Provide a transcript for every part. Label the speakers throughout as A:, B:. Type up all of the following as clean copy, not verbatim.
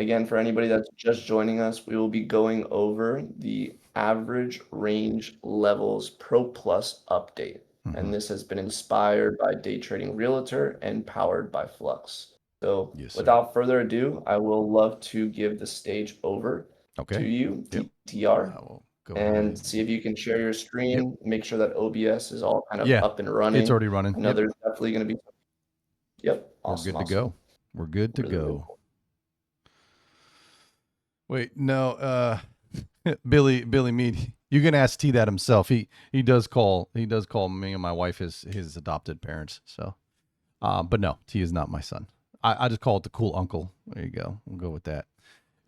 A: Again, for anybody that's just joining us, we will be going over the average range levels Pro Plus update. And this has been inspired by Day Trading Realtor and powered by Flux. So
B: Yes, sir.
A: without further ado, I will love to give the stage over to
B: Okay.
A: you,
B: Yep.
A: TTR,
B: I will go
A: and
B: ahead.
A: see if you can share your
B: Yep.
A: screen, make sure that OBS is all kind of
B: Yeah.
A: up and
B: It's
A: running.
B: already running.
A: I know
B: Yep.
A: there's definitely going to be, yep,
B: We're
A: awesome,
B: good to
A: awesome.
B: go. We're good to
A: Really, really
B: go.
A: cool.
B: Wait, no, Billy Mead, you can ask T that himself. He does call me and my wife his adopted parents. So but no, T is not my son. I just call it the cool uncle. There you go. We'll go with that.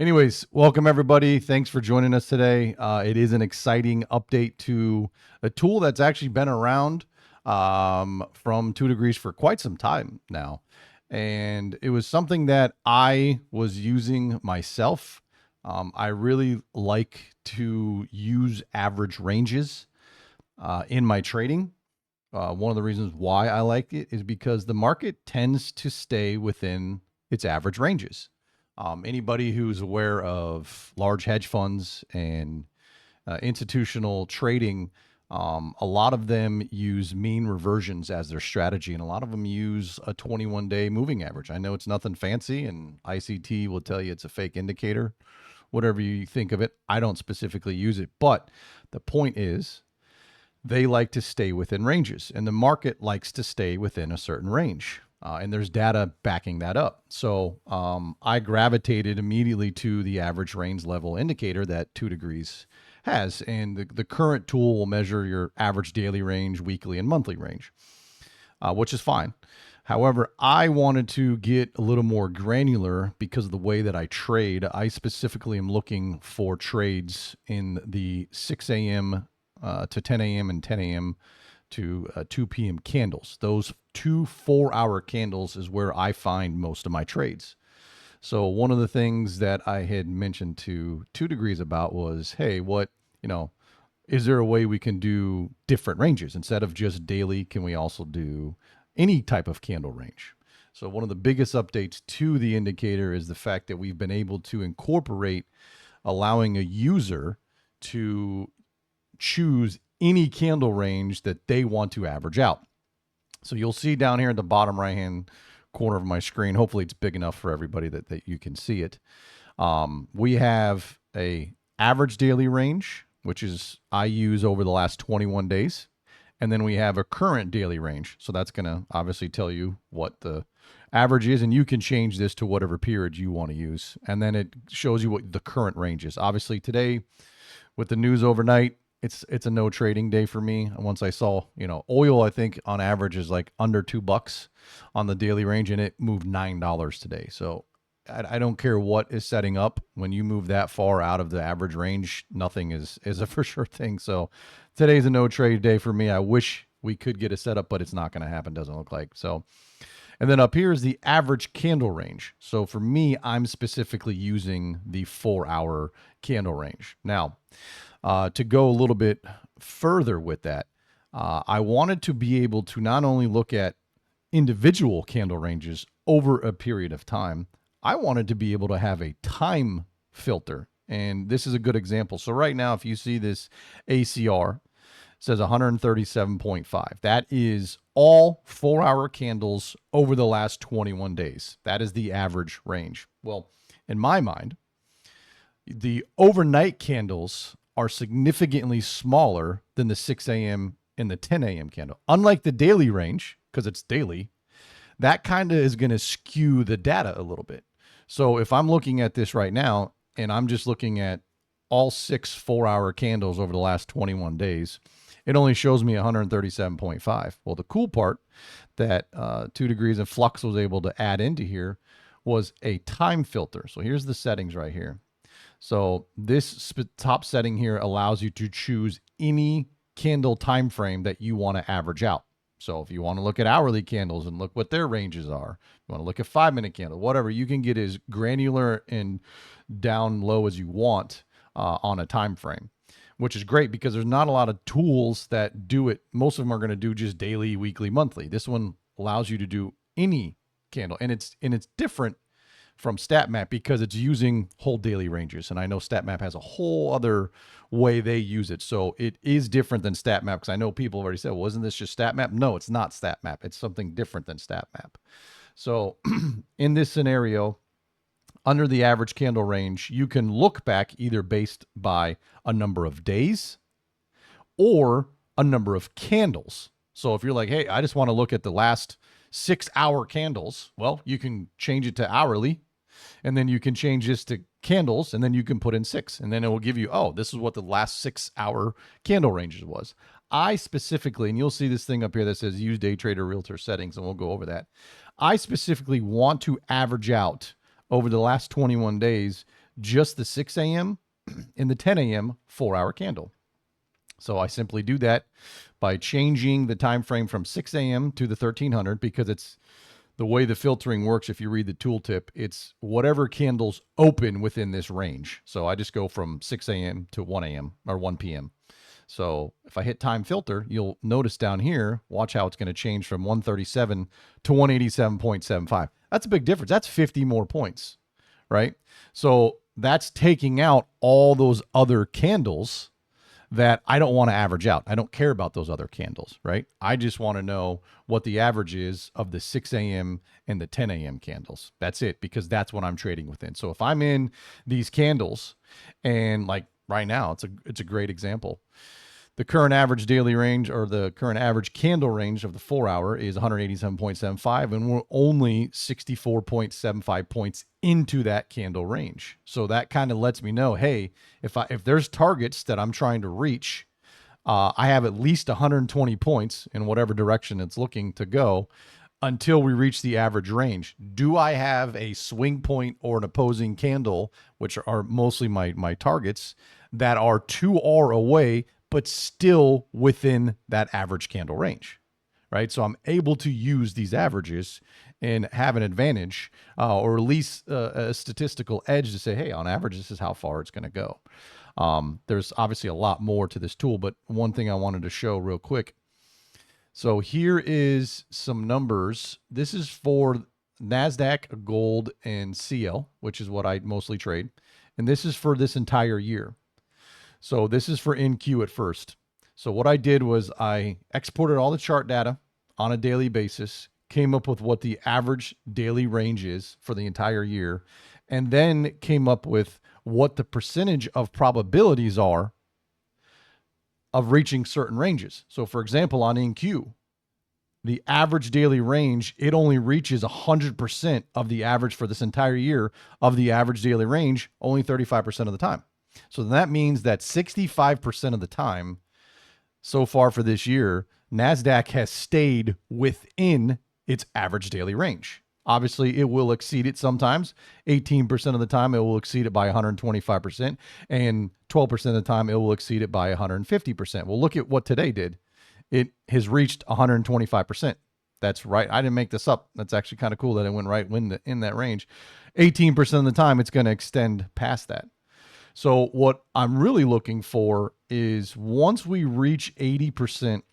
B: Anyways, welcome everybody. Thanks for joining us today. It is an exciting update to a tool that's actually been around from 2 Degrees for quite some time now. And it was something that I was using myself. I really like to use average ranges in my trading. One of the reasons why I like it is because the market tends to stay within its average ranges. Anybody who's aware of large hedge funds and institutional trading, a lot of them use mean reversions as their strategy, and a lot of them use a 21-day moving average. I know it's nothing fancy, and ICT will tell you it's a fake indicator, whatever you think of it. I don't specifically use it, but the point is they like to stay within ranges, and the market likes to stay within a certain range. And there's data backing that up. So I gravitated immediately to the average range level indicator that 2 Degrees has. And the current tool will measure your average daily range, weekly, and monthly range, which is fine. However, I wanted to get a little more granular because of the way that I trade. I specifically am looking for trades in the 6 a.m. To 10 a.m. and 10 a.m. to 2 p.m. candles. Those 2 4-hour candles is where I find most of my trades. So one of the things that I had mentioned to 2 Degrees about was, hey, is there a way we can do different ranges instead of just daily? Can we also do any type of candle range? So one of the biggest updates to the indicator is the fact that we've been able to incorporate allowing a user to choose any candle range that they want to average out. So you'll see down here at the bottom right hand corner of my screen, hopefully it's big enough for everybody that you can see it. We have a average daily range, which is I use over the last 21 days. And then we have a current daily range. So that's going to obviously tell you what the average is. And you can change this to whatever period you want to use. And then it shows you what the current range is. Obviously, today, with the news overnight, it's a no trading day for me. Once I saw, oil, I think on average is like under $2 on the daily range, and it moved $9 today. So I don't care what is setting up. When you move that far out of the average range, nothing is a for sure thing. So today's a no trade day for me. I wish we could get a setup, but it's not going to happen. Doesn't look like so. And then up here is the average candle range. So for me, I'm specifically using the 4-hour candle range. Now, to go a little bit further with that, I wanted to be able to not only look at individual candle ranges over a period of time, I wanted to be able to have a time filter. And this is a good example. So right now, if you see this ACR, it says 137.5. That is all 4-hour candles over the last 21 days. That is the average range. Well, in my mind, the overnight candles are significantly smaller than the 6 a.m. and the 10 a.m. candle. Unlike the daily range, because it's daily, that kind of is going to skew the data a little bit. So if I'm looking at this right now and I'm just looking at all 6 4-hour candles over the last 21 days, it only shows me 137.5. Well, the cool part that 2 Degrees and Flux was able to add into here was a time filter. So here's the settings right here. So this top setting here allows you to choose any candle time frame that you want to average out. So if you want to look at hourly candles and look what their ranges are, you want to look at 5-minute candle, whatever, you can get as granular and down low as you want on a time frame, which is great because there's not a lot of tools that do it. Most of them are going to do just daily, weekly, monthly. This one allows you to do any candle, and it's different from StatMap because it's using whole daily ranges. And I know StatMap has a whole other way they use it. So it is different than StatMap because I know people have already said, well, isn't this just StatMap? No, it's not StatMap. It's something different than StatMap. So in this scenario, under the average candle range, you can look back either based by a number of days or a number of candles. So if you're like, hey, I just want to look at the last 6-hour candles, well, you can change it to hourly, and then you can change this to candles, and then you can put in 6, and then it will give you, oh, this is what the last 6-hour candle ranges was. I specifically, and you'll see this thing up here that says use day trader realtor settings, and we'll go over that. I specifically want to average out over the last 21 days just the 6 a.m. and the 10 a.m. 4-hour candle. So I simply do that by changing the time frame from 6 a.m. to the 1300 because it's the way the filtering works. If you read the tooltip, it's whatever candles open within this range. So I just go from 6 a.m. to 1 a.m. or 1 p.m. So if I hit time filter, you'll notice down here, watch how it's going to change from 137 to 187.75. That's a big difference. That's 50 more points, right? So that's taking out all those other candles that I don't want to average out. I don't care about those other candles, right? I just want to know what the average is of the 6 a.m. and the 10 a.m. candles. That's it, because that's what I'm trading within. So if I'm in these candles, and like right now, it's a great example. The current average daily range, or the current average candle range of the 4-hour, is 187.75, and we're only 64.75 points into that candle range. So that kind of lets me know, hey, if there's targets that I'm trying to reach, I have at least 120 points in whatever direction it's looking to go until we reach the average range. Do I have a swing point or an opposing candle, which are mostly my targets, that are 2R away, but still within that average candle range, right? So I'm able to use these averages and have an advantage, or at least a statistical edge to say, hey, on average, this is how far it's going to go. There's obviously a lot more to this tool, but one thing I wanted to show real quick. So here is some numbers. This is for NASDAQ, gold, and CL, which is what I mostly trade. And this is for this entire year. So this is for NQ at first. So what I did was I exported all the chart data on a daily basis, came up with what the average daily range is for the entire year, and then came up with what the percentage of probabilities are of reaching certain ranges. So for example, on NQ, the average daily range, it only reaches 100% of the average for this entire year of the average daily range, only 35% of the time. So that means that 65% of the time so far for this year, NASDAQ has stayed within its average daily range. Obviously, it will exceed it sometimes. 18% of the time, it will exceed it by 125%, and 12% of the time, it will exceed it by 150%. Well, look at what today did. It has reached 125%. That's right. I didn't make this up. That's actually kind of cool that it went right in that range. 18% of the time, it's going to extend past that. So what I'm really looking for is once we reach 80%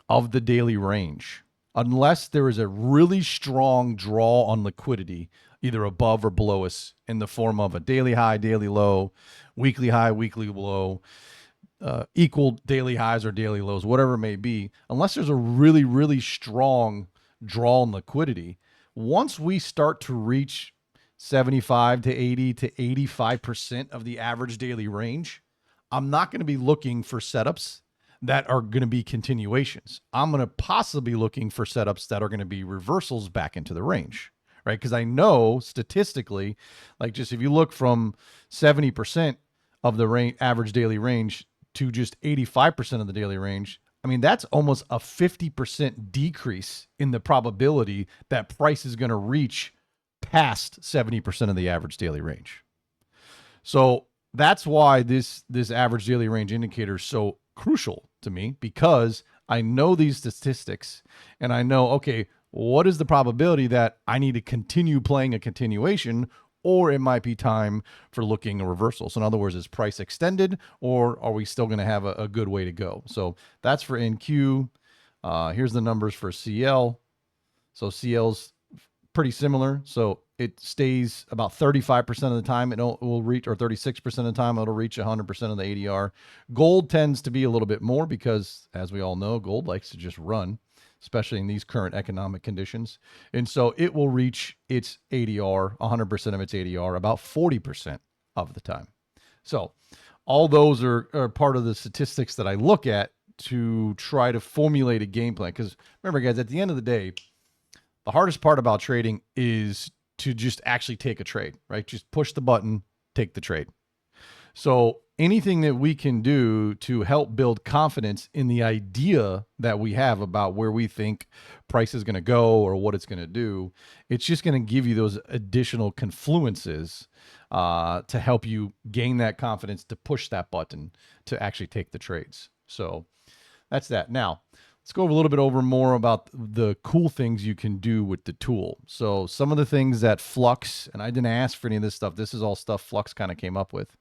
B: of the daily range, unless there is a really strong draw on liquidity, either above or below us in the form of a daily high, daily low, weekly high, weekly low, equal daily highs or daily lows, whatever it may be, unless there's a really, really strong draw on liquidity, once we start to reach 75 to 80 to 85% of the average daily range, I'm not going to be looking for setups that are going to be continuations. I'm going to possibly looking for setups that are going to be reversals back into the range, right? Because I know statistically, like just if you look from 70% of the average daily range to just 85% of the daily range, I mean, that's almost a 50% decrease in the probability that price is going to reach past 70% of the average daily range. So that's why this average daily range indicator is so crucial to me, because I know these statistics and I know, okay, what is the probability that I need to continue playing a continuation, or it might be time for looking a reversal. So in other words, is price extended, or are we still going to have a good way to go? So that's for NQ. Here's the numbers for CL. So CL's pretty similar. So it stays about 35% of the time it will reach, or 36% of the time it'll reach 100% of the ADR. Gold tends to be a little bit more because, as we all know, gold likes to just run, especially in these current economic conditions. And so it will reach its ADR, 100% of its ADR, about 40% of the time. So all those are part of the statistics that I look at to try to formulate a game plan. Because remember, guys, at the end of the day, the hardest part about trading is to just actually take a trade, right? Just push the button, take the trade. So anything that we can do to help build confidence in the idea that we have about where we think price is going to go or what it's going to do, it's just going to give you those additional confluences to help you gain that confidence to push that button to actually take the trades. So that's that. Now, let's go over a little bit over more about the cool things you can do with the tool. So some of the things that Flux, and I didn't ask for any of this stuff. This is all stuff Flux kind of came up with.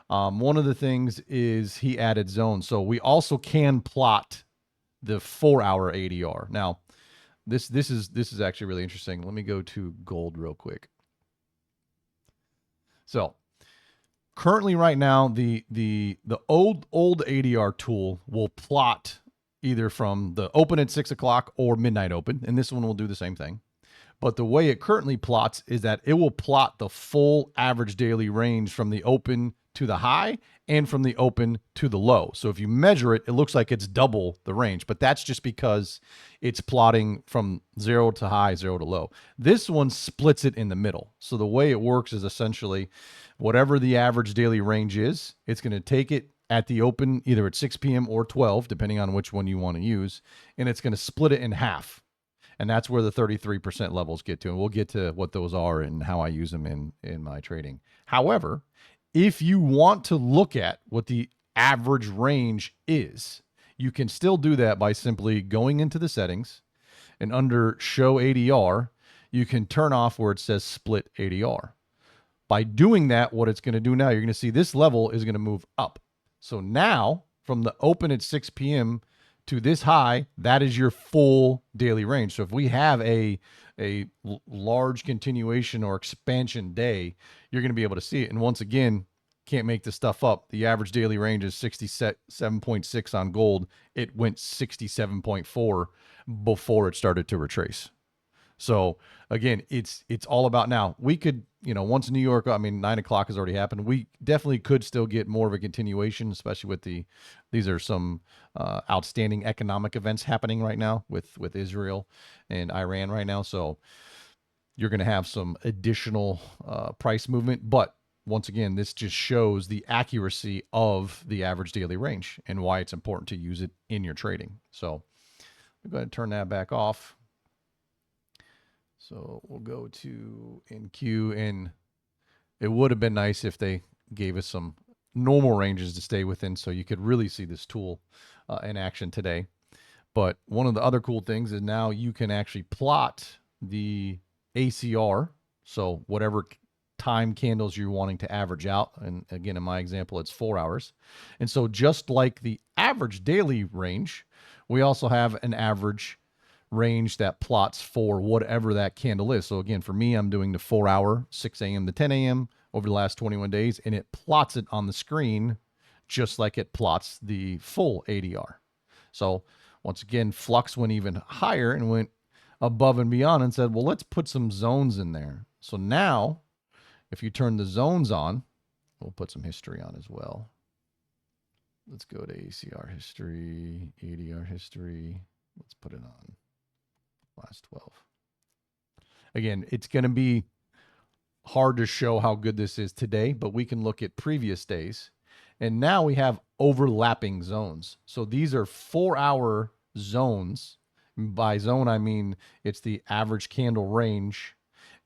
B: One of the things is he added zones. So we also can plot the 4-hour ADR. Now, this is actually really interesting. Let me go to gold real quick. So currently right now, the old ADR tool will plot either from the open at 6 o'clock or midnight open, and this one will do the same thing. But the way it currently plots is that it will plot the full average daily range from the open to the high and from the open to the low. So if you measure it, it looks like it's double the range, but that's just because it's plotting from 0 to high, 0 to low. This one splits it in the middle. So the way it works is essentially whatever the average daily range is, it's going to take it at the open either at 6 p.m. or 12, depending on which one you want to use, and it's going to split it in half. And that's where the 33% levels get to. And we'll get to what those are and how I use them in my trading. However, if you want to look at what the average range is, you can still do that by simply going into the settings, and under show ADR, you can turn off where it says split ADR. By doing that, what it's going to do now, you're going to see this level is going to move up. So now from the open at 6 p.m. to this high, that is your full daily range. So if we have a large continuation or expansion day, you're going to be able to see it. And once again, can't make this stuff up. The average daily range is 67.6 on gold. It went 67.4 before it started to retrace. So again, it's all about now. We could, once New York, 9 o'clock has already happened. We definitely could still get more of a continuation, especially with these are some outstanding economic events happening right now with Israel and Iran right now. So you're going to have some additional price movement. But once again, this just shows the accuracy of the average daily range and why it's important to use it in your trading. So I'm going to turn that back off. So we'll go to NQ, and it would have been nice if they gave us some normal ranges to stay within so you could really see this tool in action today. But one of the other cool things is now you can actually plot the ACR. So whatever time candles you're wanting to average out. And again, in my example, it's 4 hours. And so just like the average daily range, we also have an average range that plots for whatever that candle is. So again, for me, I'm doing the 4 hour, 6 a.m. to 10 a.m. over the last 21 days, and it plots it on the screen just like it plots the full ADR. So once again, Flux went even higher and went above and beyond and said, well, let's put some zones in there. So now, if you turn the zones on, we'll put some history on as well. Let's go to ACR history, ADR history. Let's put it on last 12. Again, it's going to be hard to show how good this is today, but we can look at previous days. And now we have overlapping zones. So these are 4 hour zones. By zone, I mean it's the average candle range,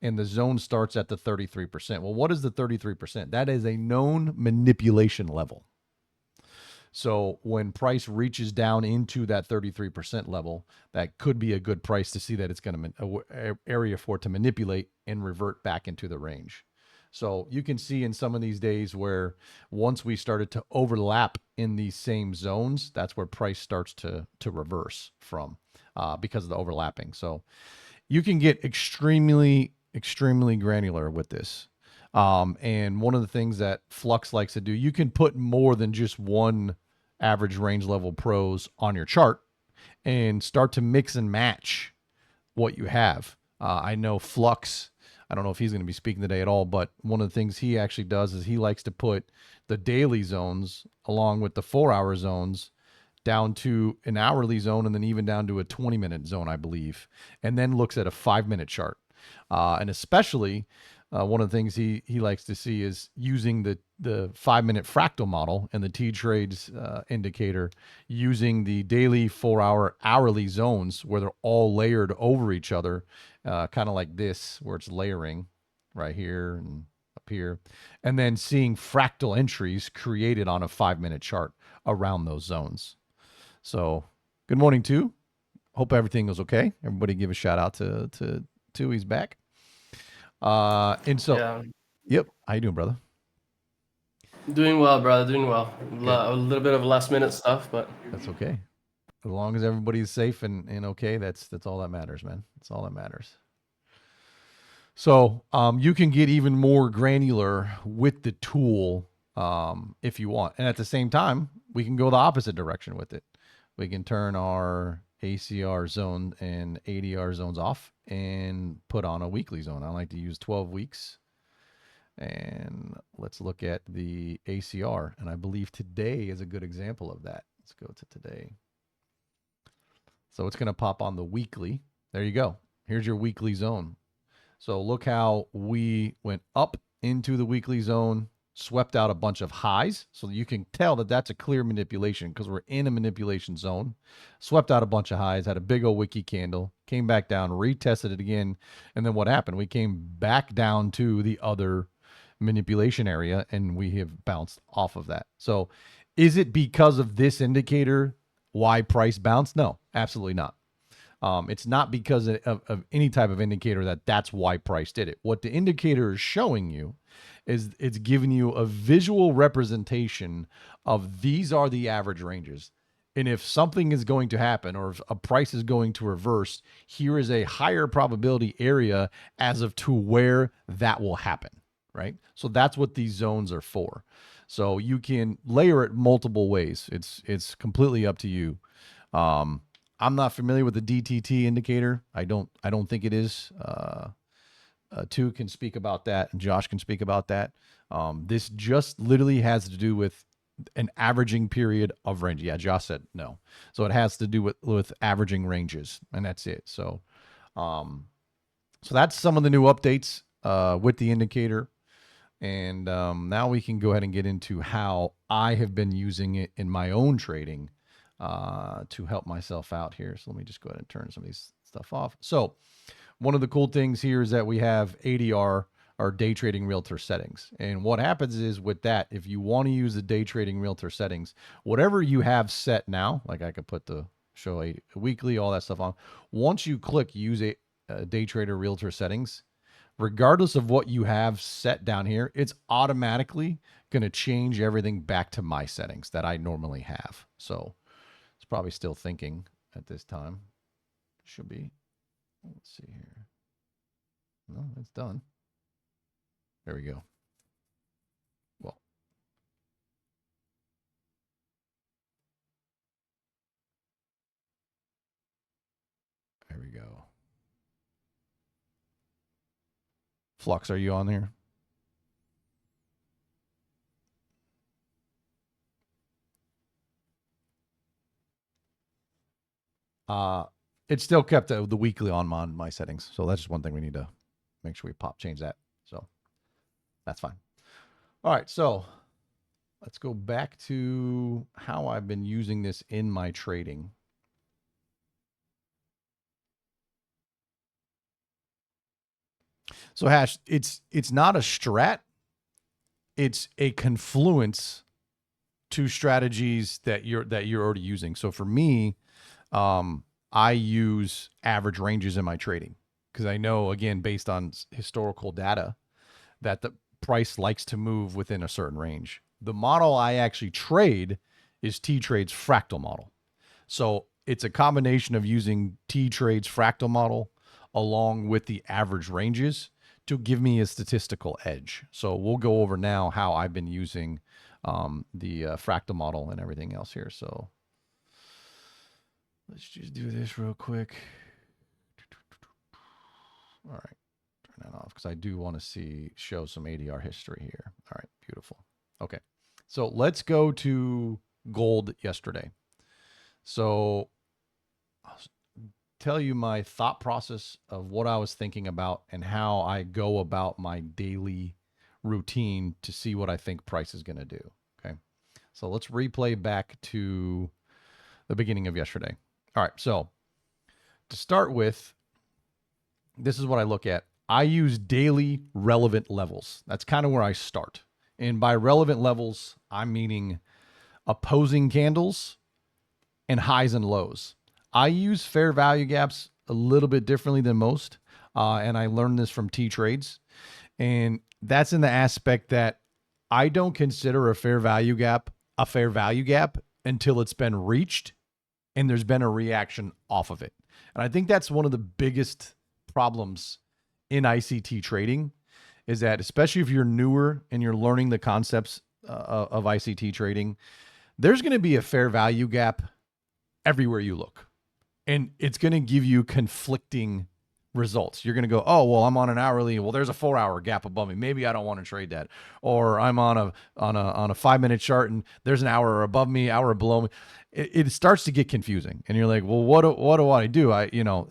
B: and the zone starts at the 33%. Well, what is the 33%? That is a known manipulation level. So when price reaches down into that 33% level, that could be a good price to see that it's going to area for it to manipulate and revert back into the range. So you can see in some of these days where once we started to overlap in these same zones, that's where price starts to reverse from because of the overlapping. So you can get extremely, extremely granular with this. And one of the things that Flux likes to do, you can put more than just one average range level pros on your chart and start to mix and match what you have. I know Flux, I don't know if he's going to be speaking today at all, but one of the things he actually does is he likes to put the daily zones along with the 4 hour zones down to an hourly zone and then even down to a 20-minute zone, I believe, and then looks at a 5 minute chart. And especially one of the things he likes to see is using the 5 minute fractal model and the TTrades indicator using the daily 4 hour hourly zones where they're all layered over each other, kind of like this, where it's layering right here and up here, and then seeing fractal entries created on a 5 minute chart around those zones. So, good morning, too. Hope everything was okay. Everybody give a shout out to two. He's back. And so,
C: Yeah,
B: yep. How you doing, brother?
C: doing well, brother. Doing well.
B: Good.
C: A little bit of last minute stuff, but
B: That's okay. As long as everybody's safe and okay, that's all that matters, man. That's all that matters. So, you can get even more granular with the tool if you want, and at the same time, we can go the opposite direction with it. We can turn our ACR zone and ADR zones off and put on a weekly zone. I like to use 12 weeks. And let's look at the ACR. And I believe today is a good example of that. Let's go to today. So it's going to pop on the weekly. There you go. Here's your weekly zone. So look how we went up into the weekly zone, swept out a bunch of highs. So you can tell that that's a clear manipulation because we're in a manipulation zone. Swept out a bunch of highs, had a big old wiki candle, came back down, retested it again. And then what happened? We came back down to the other manipulation area and we have bounced off of that. So is it because of this indicator why price bounced? No, absolutely not. It's not because of any type of indicator that's why price did it. What the indicator is showing you is it's giving you a visual representation of these are the average ranges. And if something is going to happen or if a price is going to reverse, here is a higher probability area as of to where that will happen, right? So that's what these zones are for. So you can layer it multiple ways. It's completely up to you. I'm not familiar with the DTT indicator. I don't think it is. Two can speak about that, and Josh can speak about that. This just literally has to do with an averaging period of range. Yeah, Josh said no. So it has to do with averaging ranges, and that's it. So, so that's some of the new updates with the indicator. And now we can go ahead and get into how I have been using it in my own trading to help myself out here. So let me just go ahead and turn some of these stuff off. So one of the cool things here is that we have ADR, or day trading realtor settings. And what happens is with that, if you want to use the day trading realtor settings, whatever you have set now, like I could put the show a weekly, all that stuff on. Once you click use a day trader realtor settings, regardless of what you have set down here, it's automatically going to change everything back to my settings that I normally have. So it's probably still thinking at this time. Should be. Let's see here. No, it's done. There we go. Well, there we go. Flux, are you on here? It still kept the weekly on my settings. So that's just one thing we need to make sure we change that. So that's fine. All right. So let's go back to how I've been using this in my trading. So Hash, it's not a strat. It's a confluence to strategies that you're already using. So for me, I use average ranges in my trading because I know, again, based on historical data, that the price likes to move within a certain range. The model I actually trade is TTrades Fractal Model. So it's a combination of using TTrades Fractal Model along with the average ranges to give me a statistical edge. So we'll go over now how I've been using the fractal model and everything else here. So let's just do this real quick. All right, turn that off because I do want to show some ADR history here. All right, beautiful. Okay, so let's go to gold yesterday. So I'll tell you my thought process of what I was thinking about and how I go about my daily routine to see what I think price is going to do. Okay, so let's replay back to the beginning of yesterday. All right, so to start with, this is what I look at. I use daily relevant levels. That's kind of where I start. And by relevant levels, I'm meaning opposing candles and highs and lows. I use fair value gaps a little bit differently than most. And I learned this from TTrades. And that's in the aspect that I don't consider a fair value gap until it's been reached and there's been a reaction off of it. And I think that's one of the biggest problems in ICT trading is that, especially if you're newer and you're learning the concepts of ICT trading, there's going to be a fair value gap everywhere you look. And it's going to give you conflicting results. You're going to go, oh, well, I'm on an hourly. Well, there's a 4-hour gap above me. Maybe I don't want to trade that. Or I'm on a 5-minute chart and there's an hour above me, hour below me. It starts to get confusing. And you're like, well, what do I do?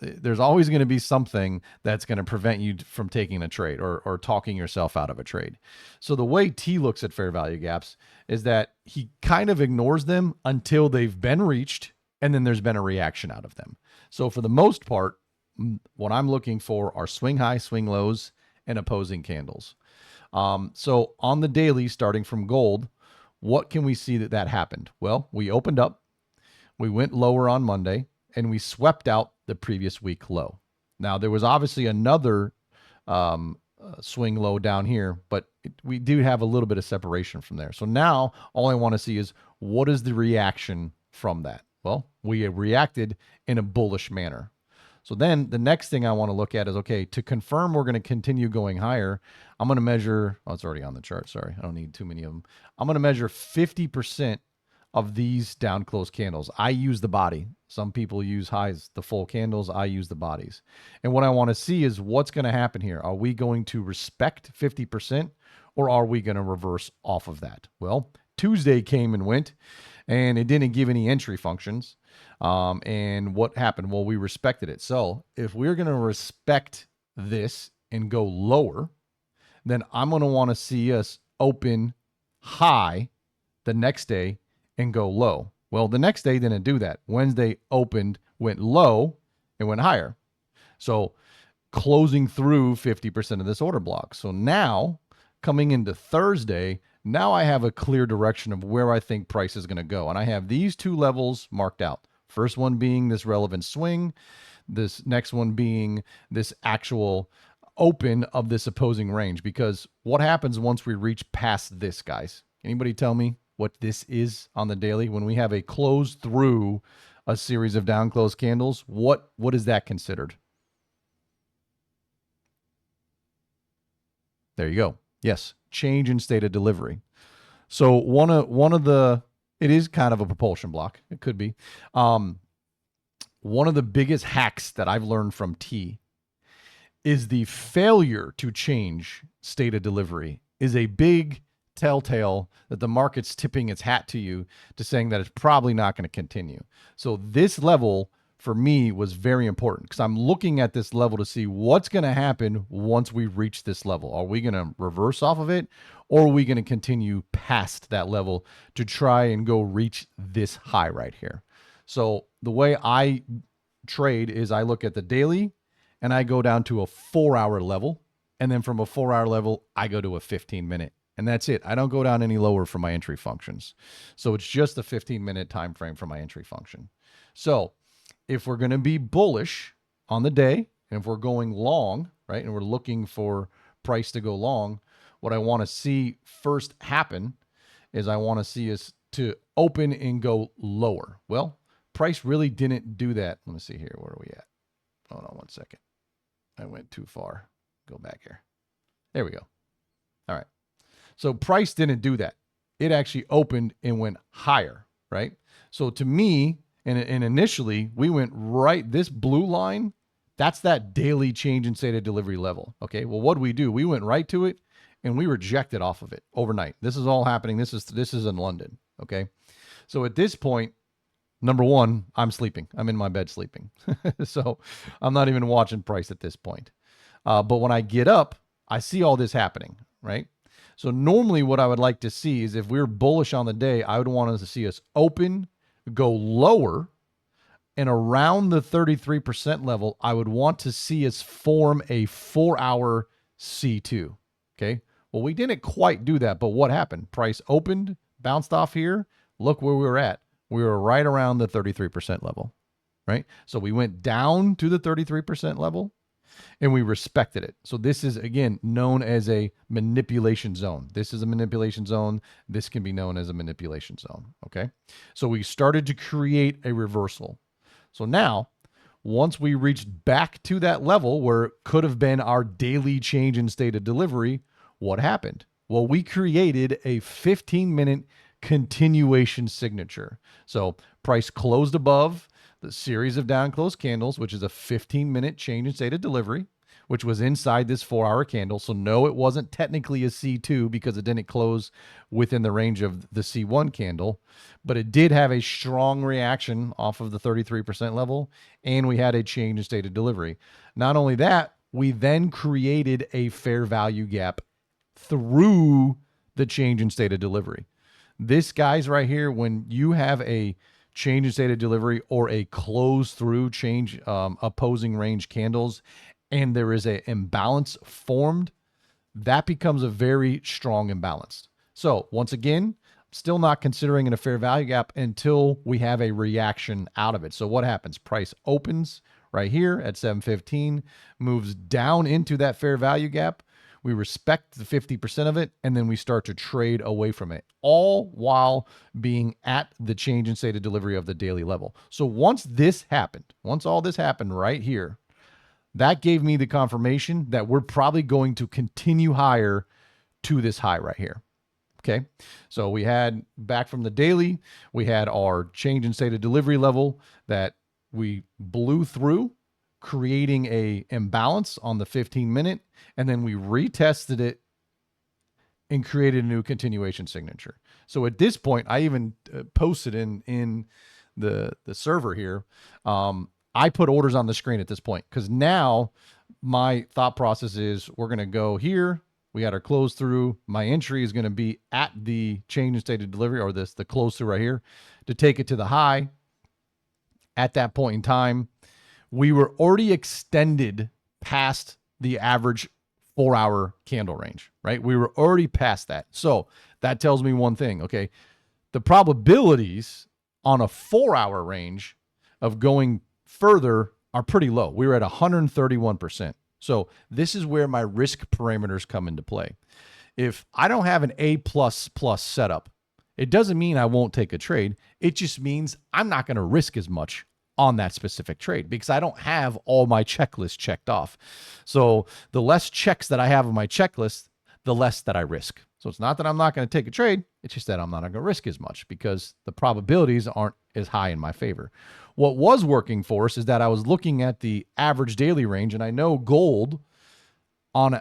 B: There's always going to be something that's going to prevent you from taking a trade or talking yourself out of a trade. So the way T looks at fair value gaps is that he kind of ignores them until they've been reached and then there's been a reaction out of them. So for the most part, what I'm looking for are swing high, swing lows, and opposing candles. So on the daily, starting from gold, what can we see that happened? Well, we opened up, we went lower on Monday, and we swept out the previous week low. Now, there was obviously another swing low down here, but we do have a little bit of separation from there. So now all I want to see is what is the reaction from that? Well, we reacted in a bullish manner. So then the next thing I want to look at is, okay, to confirm we're going to continue going higher, I'm going to measure, it's already on the chart, sorry, I don't need too many of them. I'm going to measure 50% of these down close candles. I use the body. Some people use highs, the full candles, I use the bodies. And what I want to see is what's going to happen here. Are we going to respect 50% or are we going to reverse off of that? Well, Tuesday came and went and it didn't give any entry functions. And what happened? Well, we respected it. So if we're going to respect this and go lower, then I'm going to want to see us open high the next day and go low. Well, the next day didn't do that. Wednesday opened, went low, and went higher. So closing through 50% of this order block. So now coming into Thursday, now I have a clear direction of where I think price is going to go. And I have these two levels marked out. First one being this relevant swing, this next one being this actual open of this opposing range. Because what happens once we reach past this, guys? Anybody tell me what this is on the daily? When we have a close through a series of down close candles, what is that considered? There you go. Yes, change in state of delivery. So one of the, it is kind of a propulsion block. It could be. One of the biggest hacks that I've learned from T is the failure to change state of delivery is a big telltale that the market's tipping its hat to you to saying that it's probably not going to continue. So this level for me was very important because I'm looking at this level to see what's going to happen once we reach this level. Are we going to reverse off of it or are we going to continue past that level to try and go reach this high right here? So the way I trade is I look at the daily and I go down to a 4-hour level. And then from a 4-hour level, I go to a 15-minute. And that's it. I don't go down any lower for my entry functions. So it's just a 15-minute time frame for my entry function. So if we're going to be bullish on the day, and if we're going long, right, and we're looking for price to go long, what I want to see first happen is I want to see us to open and go lower. Well, price really didn't do that. Let me see here. Where are we at? Hold on one second. I went too far. Go back here. There we go. All right. So price didn't do that. It actually opened and went higher, right? So to me, and initially, we went right, this blue line, that's that daily change in state of delivery level. Okay. Well, what do? We went right to it and we rejected off of it overnight. This is all happening. This is in London. Okay. So at this point, number one, I'm sleeping. I'm in my bed sleeping. So I'm not even watching price at this point. But when I get up, I see all this happening, right? So normally what I would like to see is if we're bullish on the day, I would want to see us open, go lower, and around the 33% level, I would want to see us form a 4-hour C2. Okay. Well, we didn't quite do that, but what happened? Price opened, bounced off here. Look where we were at. We were right around the 33% level, right? So we went down to the 33% level and we respected it. So this is, again, known as a manipulation zone. This is a manipulation zone. This can be known as a manipulation zone, okay? So we started to create a reversal. So now, once we reached back to that level where it could have been our daily change in state of delivery, what happened? Well, we created a 15-minute continuation signature. So price closed above the series of down close candles, which is a 15-minute change in state of delivery, which was inside this 4-hour candle. So no, it wasn't technically a C2 because it didn't close within the range of the C1 candle, but it did have a strong reaction off of the 33% level, and we had a change in state of delivery. Not only that, we then created a fair value gap through the change in state of delivery. This, guys, right here, when you have a change in state of delivery or a close through change opposing range candles and there is an imbalance formed, that becomes a very strong imbalance. So once again, still not considering it a fair value gap until we have a reaction out of it. So what happens? Price opens right here at 715, moves down into that fair value gap. We respect the 50% of it, and then we start to trade away from it, all while being at the change in state of delivery of the daily level. So once this happened, once all this happened right here, that gave me the confirmation that we're probably going to continue higher to this high right here. Okay. So we had back from the daily, we had our change in state of delivery level that we blew through, creating a imbalance on the 15-minute, and then we retested it and created a new continuation signature. So at this point, I even posted in the server here. I put orders on the screen at this point because now my thought process is we're going to go here. We got our close through. My entry is going to be at the change in state of delivery, or the close through right here, to take it to the high. At that point in time, we were already extended past the average 4-hour candle range, right? We were already past that. So that tells me one thing, okay? The probabilities on a 4-hour range of going further are pretty low. We were at 131%. So this is where my risk parameters come into play. If I don't have an A++ setup, it doesn't mean I won't take a trade. It just means I'm not going to risk as much on that specific trade because I don't have all my checklists checked off. So the less checks that I have on my checklist, the less that I risk. So it's not that I'm not going to take a trade. It's just that I'm not going to risk as much because the probabilities aren't as high in my favor. What was working for us is that I was looking at the average daily range, and I know gold on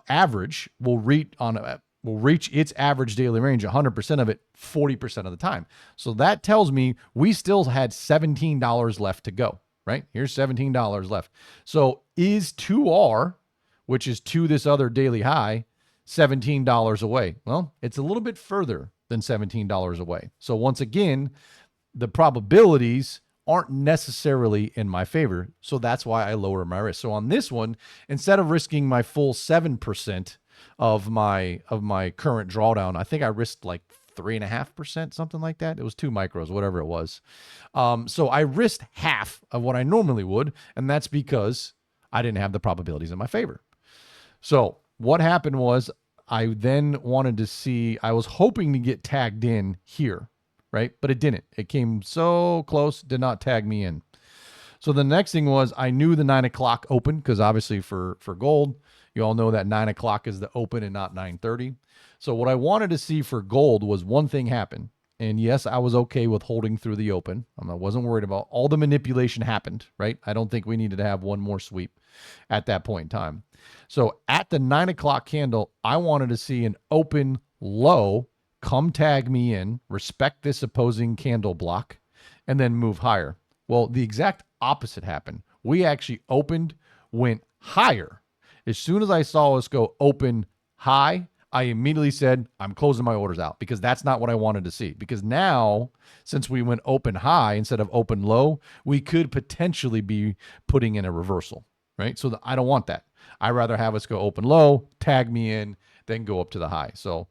B: average will reach its average daily range, 100% of it, 40% of the time. So that tells me we still had $17 left to go, right? Here's $17 left. So is 2R, which is to this other daily high, $17 away? Well, it's a little bit further than $17 away. So once again, the probabilities aren't necessarily in my favor. So that's why I lower my risk. So on this one, instead of risking my full 7% of my current drawdown, I think I risked like 3.5%, something like that. It was 2 micros, whatever it was. So I risked half of what I normally would, and that's because I didn't have the probabilities in my favor. So what happened was I then wanted to see, I was hoping to get tagged in here, right? But it didn't. It came so close, did not tag me in. So the next thing was I knew the 9 o'clock open because obviously for gold, you all know that 9 o'clock is the open and not 9:30. So what I wanted to see for gold was one thing happen. And yes, I was okay with holding through the open. I wasn't worried about all the manipulation happened, right? I don't think we needed to have one more sweep at that point in time. So at the 9 o'clock candle, I wanted to see an open low, come tag me in, respect this opposing candle block, and then move higher. Well, the exact opposite happened. We actually opened, went higher. As soon as I saw us go open high, I immediately said, I'm closing my orders out because that's not what I wanted to see. Because now, since we went open high instead of open low, we could potentially be putting in a reversal, right? So I don't want that. I'd rather have us go open low, tag me in, then go up to the high. So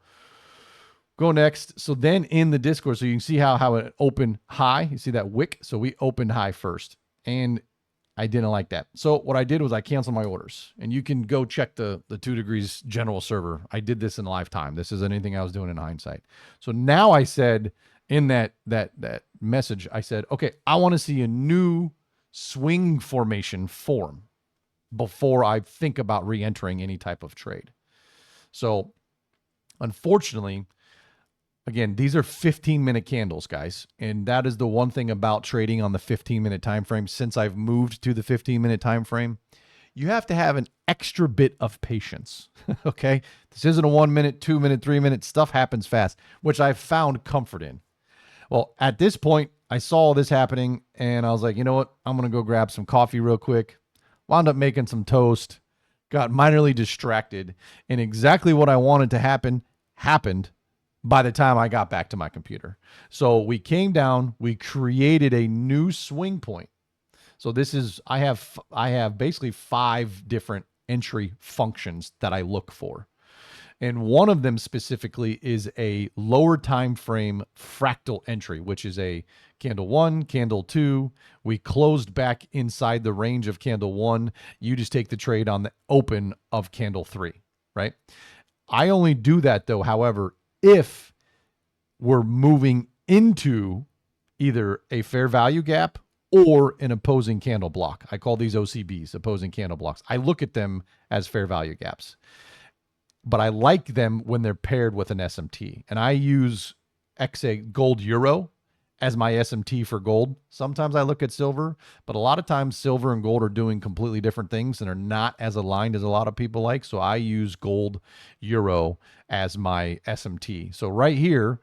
B: go next. So then in the Discord, so you can see how it opened high. You see that wick? So we opened high first. And I didn't like that. So what I did was I canceled my orders. And you can go check the 2 Degrees general server. I did this in lifetime. This isn't anything I was doing in hindsight. So now I said in that message, I said, okay, I want to see a new swing formation form before I think about re-entering any type of trade. So unfortunately, again, these are 15-minute candles, guys. And that is the one thing about trading on the 15-minute time frame. Since I've moved to the 15-minute time frame, you have to have an extra bit of patience. Okay? This isn't a 1 minute, 2 minute, 3 minute. Stuff happens fast, which I've found comfort in. Well, at this point, I saw all this happening and I was like, you know what? I'm going to go grab some coffee real quick. Wound up making some toast. Got minorly distracted. And exactly what I wanted to happen happened by the time I got back to my computer. So we came down, we created a new swing point. So this is, I have basically 5 different entry functions that I look for. And one of them specifically is a lower time frame fractal entry, which is a candle 1, candle 2. We closed back inside the range of candle 1. You just take the trade on the open of candle 3, right? I only do that though, however, if we're moving into either a fair value gap or an opposing candle block. I call these OCBs, opposing candle blocks. I look at them as fair value gaps, but I like them when they're paired with an SMT. And I use XA gold euro as my SMT for gold. Sometimes I look at silver, but a lot of times silver and gold are doing completely different things and are not as aligned as a lot of people like. So I use gold euro as my SMT. So right here,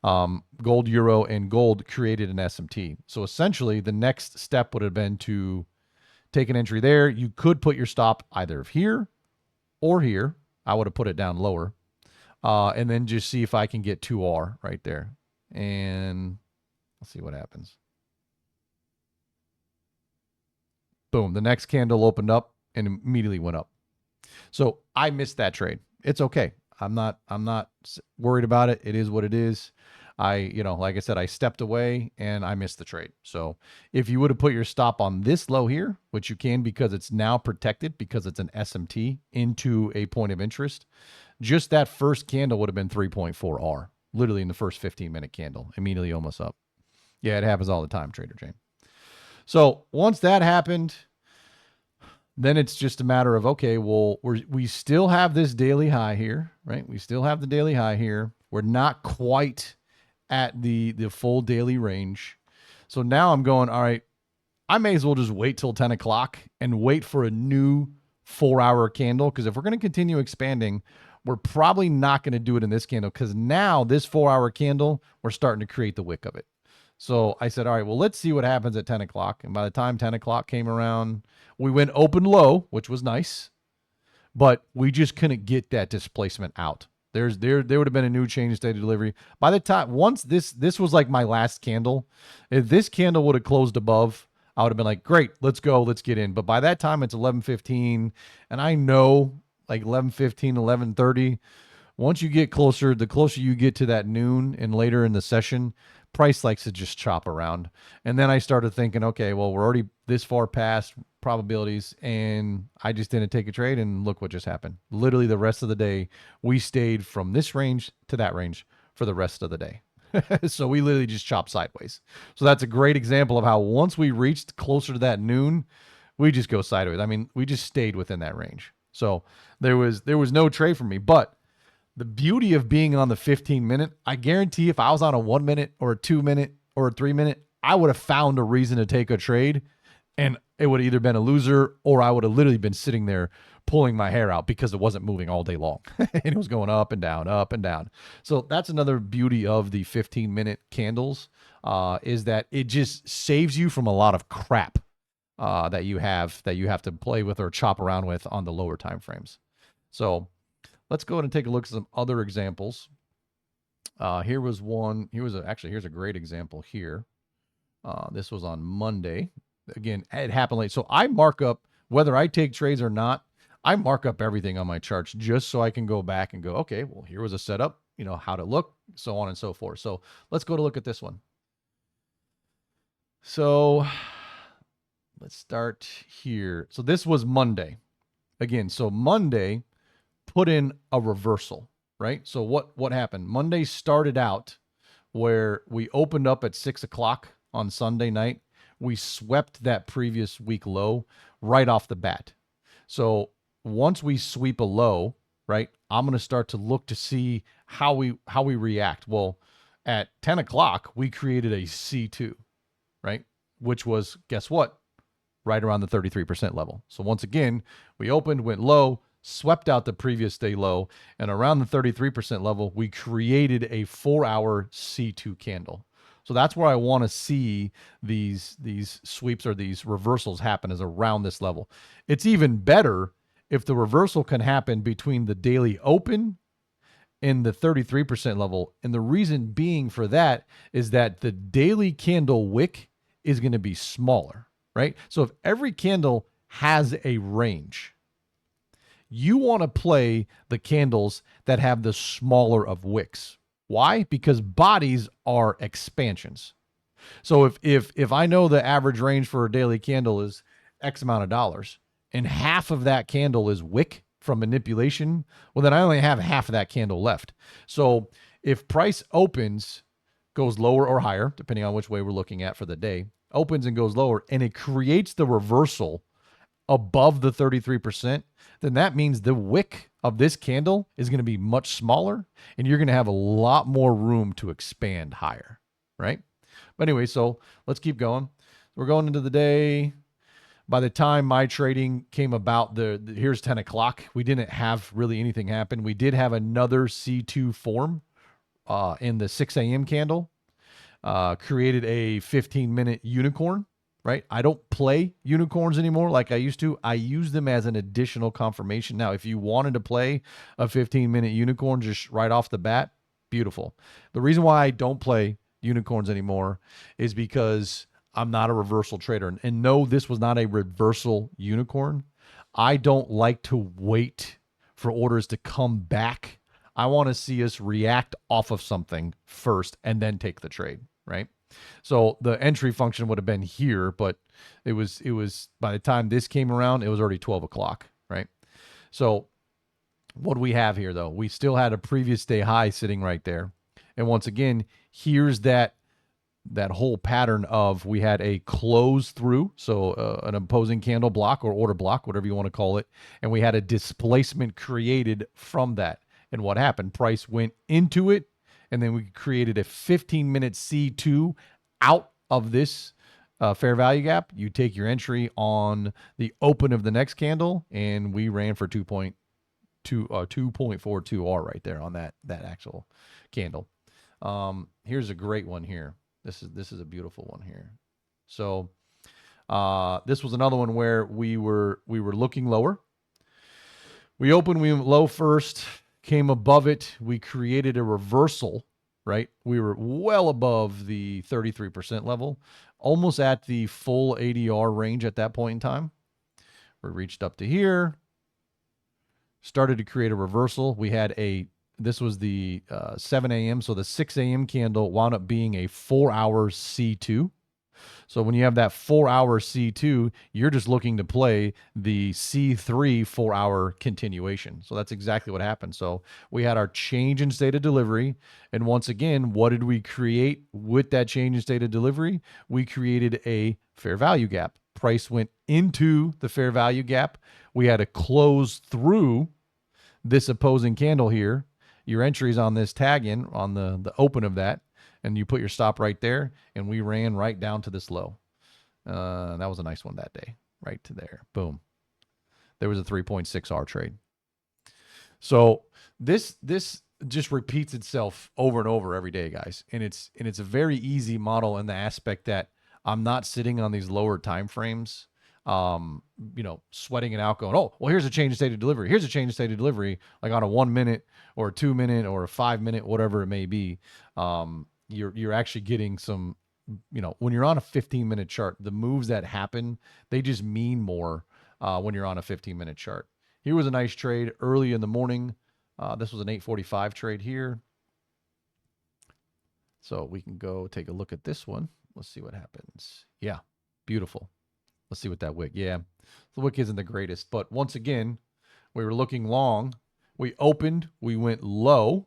B: gold euro and gold created an SMT. So essentially the next step would have been to take an entry there. You could put your stop either here or here. I would have put it down lower. And then just see if I can get 2R right there. And let's see what happens. Boom. The next candle opened up and immediately went up. So I missed that trade. It's okay. I'm not worried about it. It is what it is. Like I said, I stepped away and I missed the trade. So if you would have put your stop on this low here, which you can because it's now protected because it's an SMT into a point of interest, just that first candle would have been 3.4R, literally in the first 15-minute candle, immediately almost up. Yeah, it happens all the time, Trader Jane. So once that happened, then it's just a matter of, okay, well, we still have this daily high here, right? We still have the daily high here. We're not quite at the full daily range. So now I'm going, all right, I may as well just wait till 10 o'clock and wait for a new 4-hour candle. Because if we're going to continue expanding, we're probably not going to do it in this candle because now this 4-hour candle, we're starting to create the wick of it. So I said, all right, well, let's see what happens at 10 o'clock. And by the time 10 o'clock came around, we went open low, which was nice, but we just couldn't get that displacement out. There would have been a new change state of delivery. By the time, once this was like my last candle, if this candle would have closed above, I would have been like, great, let's go, let's get in. But by that time, it's 11:15, and I know like 11:15, 11:30, once you get closer, the closer you get to that noon and later in the session, price likes to just chop around. And then I started thinking, okay, well, we're already this far past probabilities, and I just didn't take a trade, and look what just happened. Literally the rest of the day, we stayed from this range to that range for the rest of the day. So we literally just chopped sideways. So that's a great example of how once we reached closer to that noon, we just go sideways. I mean, we just stayed within that range. So there was no trade for me. But the beauty of being on the 15-minute, I guarantee if I was on a 1 minute or a 2 minute or a 3 minute, I would have found a reason to take a trade, and it would have either been a loser or I would have literally been sitting there pulling my hair out because it wasn't moving all day long and it was going up and down, up and down. So that's another beauty of the 15-minute candles, is that it just saves you from a lot of crap that you have to play with or chop around with on the lower time frames. So let's go ahead and take a look at some other examples. Here's a great example here. This was on Monday. Again, it happened late. So I mark up, whether I take trades or not, I mark up everything on my charts just so I can go back and go, okay, well, here was a setup, how'd it look, so on and so forth. So let's go to look at this one. So let's start here. So this was Monday. Again, so Monday put in a reversal, right? So what happened? Monday started out where we opened up at 6 o'clock on Sunday night. We swept that previous week low right off the bat. So once we sweep a low, right, I'm going to start to look to see how we react. Well, at 10 o'clock, we created a C2, right, which was, guess what, right around the 33% level. So once again, we opened, went low, swept out the previous day low, and around the 33% level, we created a 4-hour C2 candle. So that's where I want to see these sweeps or these reversals happen, is around this level. It's even better if the reversal can happen between the daily open and the 33% level. And the reason being for that is that the daily candle wick is going to be smaller, right? So if every candle has a range, you want to play the candles that have the smaller of wicks. Why? Because bodies are expansions. So if I know the average range for a daily candle is X amount of dollars, and half of that candle is wick from manipulation, well, then I only have half of that candle left. So if price opens, goes lower or higher, depending on which way we're looking at for the day, opens and goes lower, and it creates the reversal above the 33%, then that means the wick of this candle is going to be much smaller, and you're going to have a lot more room to expand higher, right? But anyway, so let's keep going. We're going into the day. By the time my trading came about, here's 10 o'clock. We didn't have really anything happen. We did have another C2 form in the 6 a.m. candle, created a 15-minute unicorn, right? I don't play unicorns anymore like I used to. I use them as an additional confirmation. Now, if you wanted to play a 15-minute unicorn just right off the bat, beautiful. The reason why I don't play unicorns anymore is because I'm not a reversal trader. And no, this was not a reversal unicorn. I don't like to wait for orders to come back. I want to see us react off of something first and then take the trade, right? So the entry function would have been here, but it was by the time this came around, it was already 12 o'clock, right? So what do we have here, though? We still had a previous day high sitting right there. And once again, here's that whole pattern of we had a close through, so an opposing candle block or order block, whatever you want to call it, and we had a displacement created from that. And what happened? Price went into it, and then we created a 15-minute C2 out of this fair value gap. You take your entry on the open of the next candle, and we ran for 2.42 R right there on that actual candle. Here's a great one here. This is a beautiful one here. So this was another one where we were looking lower. We opened, we went low first, came above it. We created a reversal, right? We were well above the 33% level, almost at the full ADR range at that point in time. We reached up to here, started to create a reversal. We had this was the 7 a.m. So the 6 a.m. candle wound up being a 4-hour C2. So when you have that 4-hour C2, you're just looking to play the C3 4-hour continuation. So that's exactly what happened. So we had our change in state of delivery. And once again, what did we create with that change in state of delivery? We created a fair value gap. Price went into the fair value gap. We had to close through this opposing candle here. Your entries on this tag in on the open of that, and you put your stop right there, and we ran right down to this low. That was a nice one that day, right to there. Boom. There was a 3.6R trade. So this just repeats itself over and over every day, guys. And it's a very easy model in the aspect that I'm not sitting on these lower time frames, sweating it out, going, oh, well, here's a change in state of delivery. Here's a change in state of delivery, like on a 1 minute or a 2 minute or a 5 minute, whatever it may be. You're actually getting some, when you're on a 15-minute chart, the moves that happen, they just mean more when you're on a 15-minute chart. Here was a nice trade early in the morning. This was an 8:45 trade here. So we can go take a look at this one. Let's see what happens. Yeah, beautiful. Let's see what that wick. Yeah, the wick isn't the greatest, but once again, we were looking long. We opened, we went low,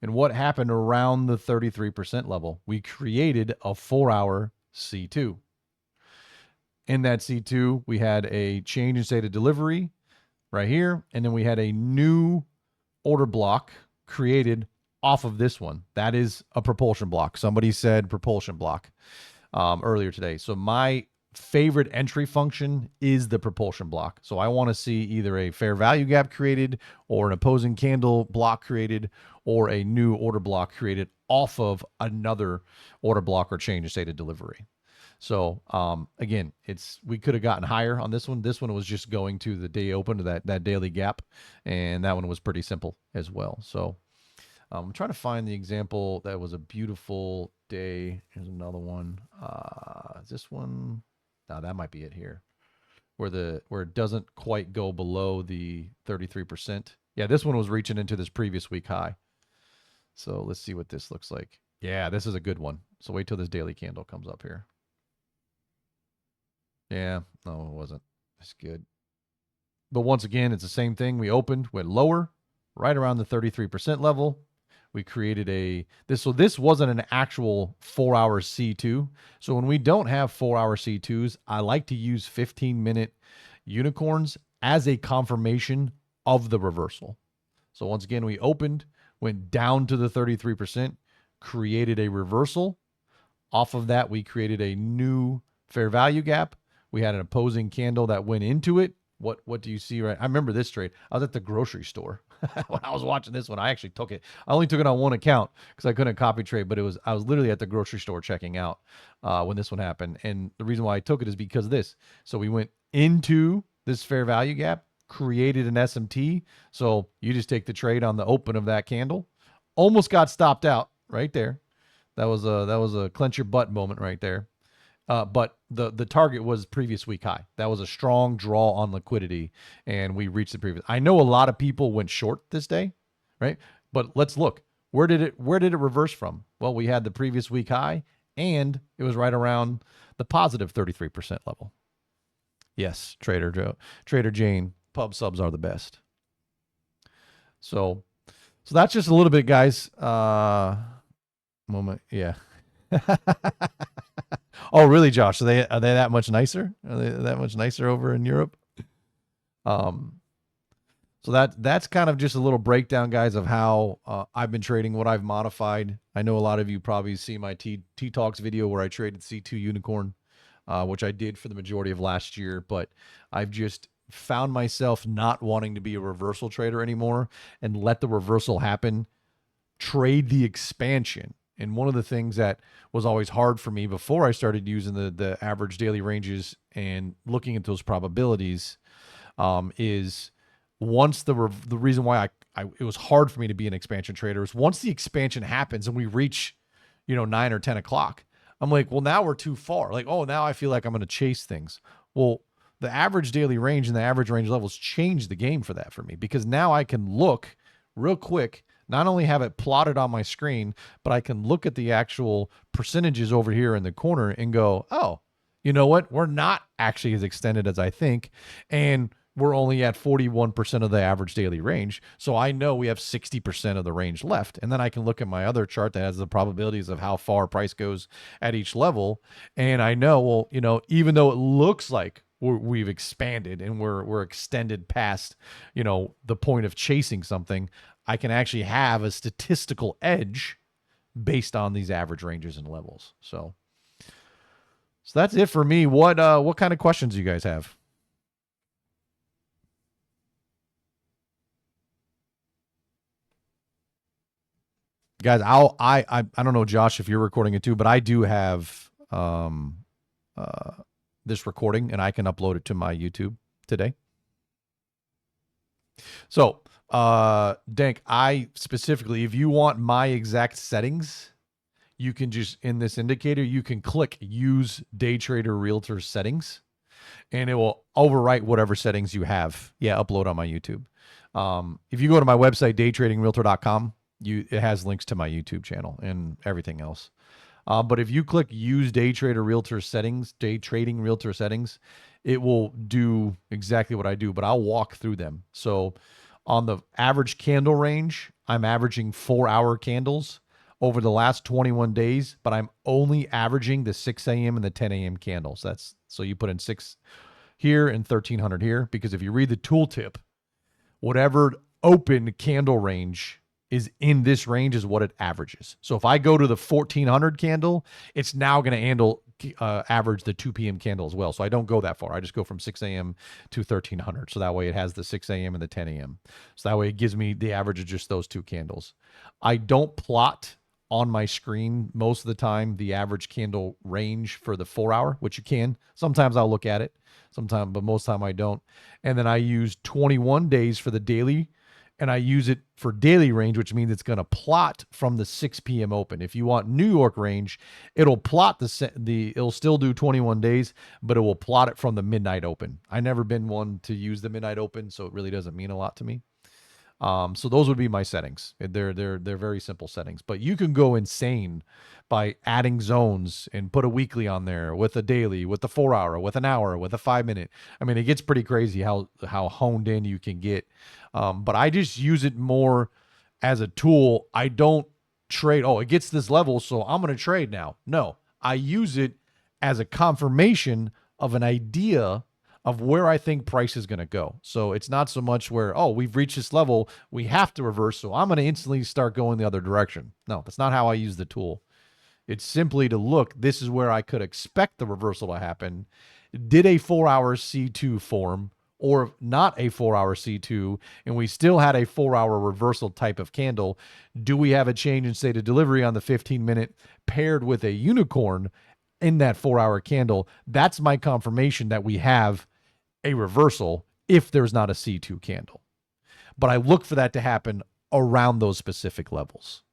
B: and what happened around the 33% level? We created a 4-hour C2. In that C2, we had a change in state of delivery right here, and then we had a new order block created off of this one. That is a propulsion block. Somebody said propulsion block earlier today. So my favorite entry function is the propulsion block. So I want to see either a fair value gap created or an opposing candle block created or a new order block created off of another order block or change in state of delivery. So again, we could have gotten higher on this one. This one was just going to the day open to that daily gap, and that one was pretty simple as well. So I'm trying to find the example that was a beautiful day. Here's another one. Is this one? No, that might be it here, where it doesn't quite go below the 33%. Yeah, this one was reaching into this previous week high. So let's see what this looks like. Yeah, this is a good one. So wait till this daily candle comes up here. Yeah, no, it wasn't. That's good. But once again, it's the same thing. We opened, went lower, right around the 33% level. We created so this wasn't an actual 4-hour C2. So when we don't have 4-hour C2s, I like to use 15-minute unicorns as a confirmation of the reversal. So once again, we opened, went down to the 33%, created a reversal. Off of that, we created a new fair value gap. We had an opposing candle that went into it. What do you see right? I remember this trade. I was at the grocery store when I was watching this one. I actually took it. I only took it on one account because I couldn't copy trade, but I was literally at the grocery store checking out when this one happened. And the reason why I took it is because of this. So we went into this fair value gap, created an SMT. So you just take the trade on the open of that candle. Almost got stopped out right there. That was a clench your butt moment right there. But the target was previous week high. That was a strong draw on liquidity, and we reached the previous. I know a lot of people went short this day, right? But let's look. Where did it reverse from? Well, we had the previous week high, and it was right around the positive 33% level. Yes, Trader Jane, pub subs are the best. So that's just a little bit, guys. Moment, yeah. Oh, really, Josh? Are they that much nicer? Are they that much nicer over in Europe? So that's kind of just a little breakdown, guys, of how I've been trading, what I've modified. I know a lot of you probably see my T Talks video where I traded C2 Unicorn, which I did for the majority of last year, but I've just found myself not wanting to be a reversal trader anymore and let the reversal happen, trade the expansion. And one of the things that was always hard for me before I started using the average daily ranges and looking at those probabilities is once the reason why it was hard for me to be an expansion trader is once the expansion happens and we reach 9 or 10 o'clock, I'm like, well, now we're too far. Like, oh, now I feel like I'm going to chase things. Well, the average daily range and the average range levels changed the game for that for me, because now I can look real quick not only have it plotted on my screen, but I can look at the actual percentages over here in the corner and go, oh, you know what? We're not actually as extended as I think. And we're only at 41% of the average daily range. So I know we have 60% of the range left. And then I can look at my other chart that has the probabilities of how far price goes at each level. And I know, well, you know, even though it looks like we've expanded and we're extended past, you know, the point of chasing something, I can actually have a statistical edge based on these average ranges and levels. So that's it for me. What kind of questions do you guys have? Guys, I don't know, Josh, if you're recording it too, but I do have this recording and I can upload it to my YouTube today. So Dank, I specifically, if you want my exact settings, you can just, in this indicator, you can click use day trader realtor settings and it will overwrite whatever settings you have. Yeah, upload on my YouTube. If you go to my website, daytradingrealtor.com, it has links to my YouTube channel and everything else. But if you click use day trading realtor settings, it will do exactly what I do, but I'll walk through them. So on the average candle range, I'm averaging 4-hour candles over the last 21 days, but I'm only averaging the 6 a.m. and the 10 a.m. candles. So you put in 6 here and 1300 here, because if you read the tooltip, whatever open candle range is in this range is what it averages. So if I go to the 1400 candle, it's now going to average the 2 p.m. candle as well. So I don't go that far. I just go from 6 a.m. to 1300. So that way it has the 6 a.m. and the 10 a.m. So that way it gives me the average of just those 2 candles. I don't plot on my screen most of the time the average candle range for the 4-hour, which you can. Sometimes I'll look at it, but most of the time I don't. And then I use 21 days for the daily, and I use it for daily range, which means it's going to plot from the 6 p.m. open. If you want New York range, it'll plot it'll still do 21 days, but it will plot it from the midnight open. I've never been one to use the midnight open, so it really doesn't mean a lot to me. So those would be my settings. They're very simple settings, but you can go insane by adding zones and put a weekly on there with a daily, with the 4-hour, with an hour, with a 5-minute. I mean, it gets pretty crazy how honed in you can get. But I just use it more as a tool. I don't trade. Oh, it gets this level, so I'm going to trade now. No, I use it as a confirmation of an idea of where I think price is going to go. So it's not so much where, oh, we've reached this level, we have to reverse, so I'm going to instantly start going the other direction. No, that's not how I use the tool. It's simply to look, this is where I could expect the reversal to happen. Did a 4-hour C2 form or not a 4-hour C2, and we still had a 4-hour reversal type of candle? Do we have a change in state of delivery on the 15-minute paired with a unicorn in that 4-hour candle? That's my confirmation that we have a reversal if there's not a C2 candle. But I look for that to happen around those specific levels.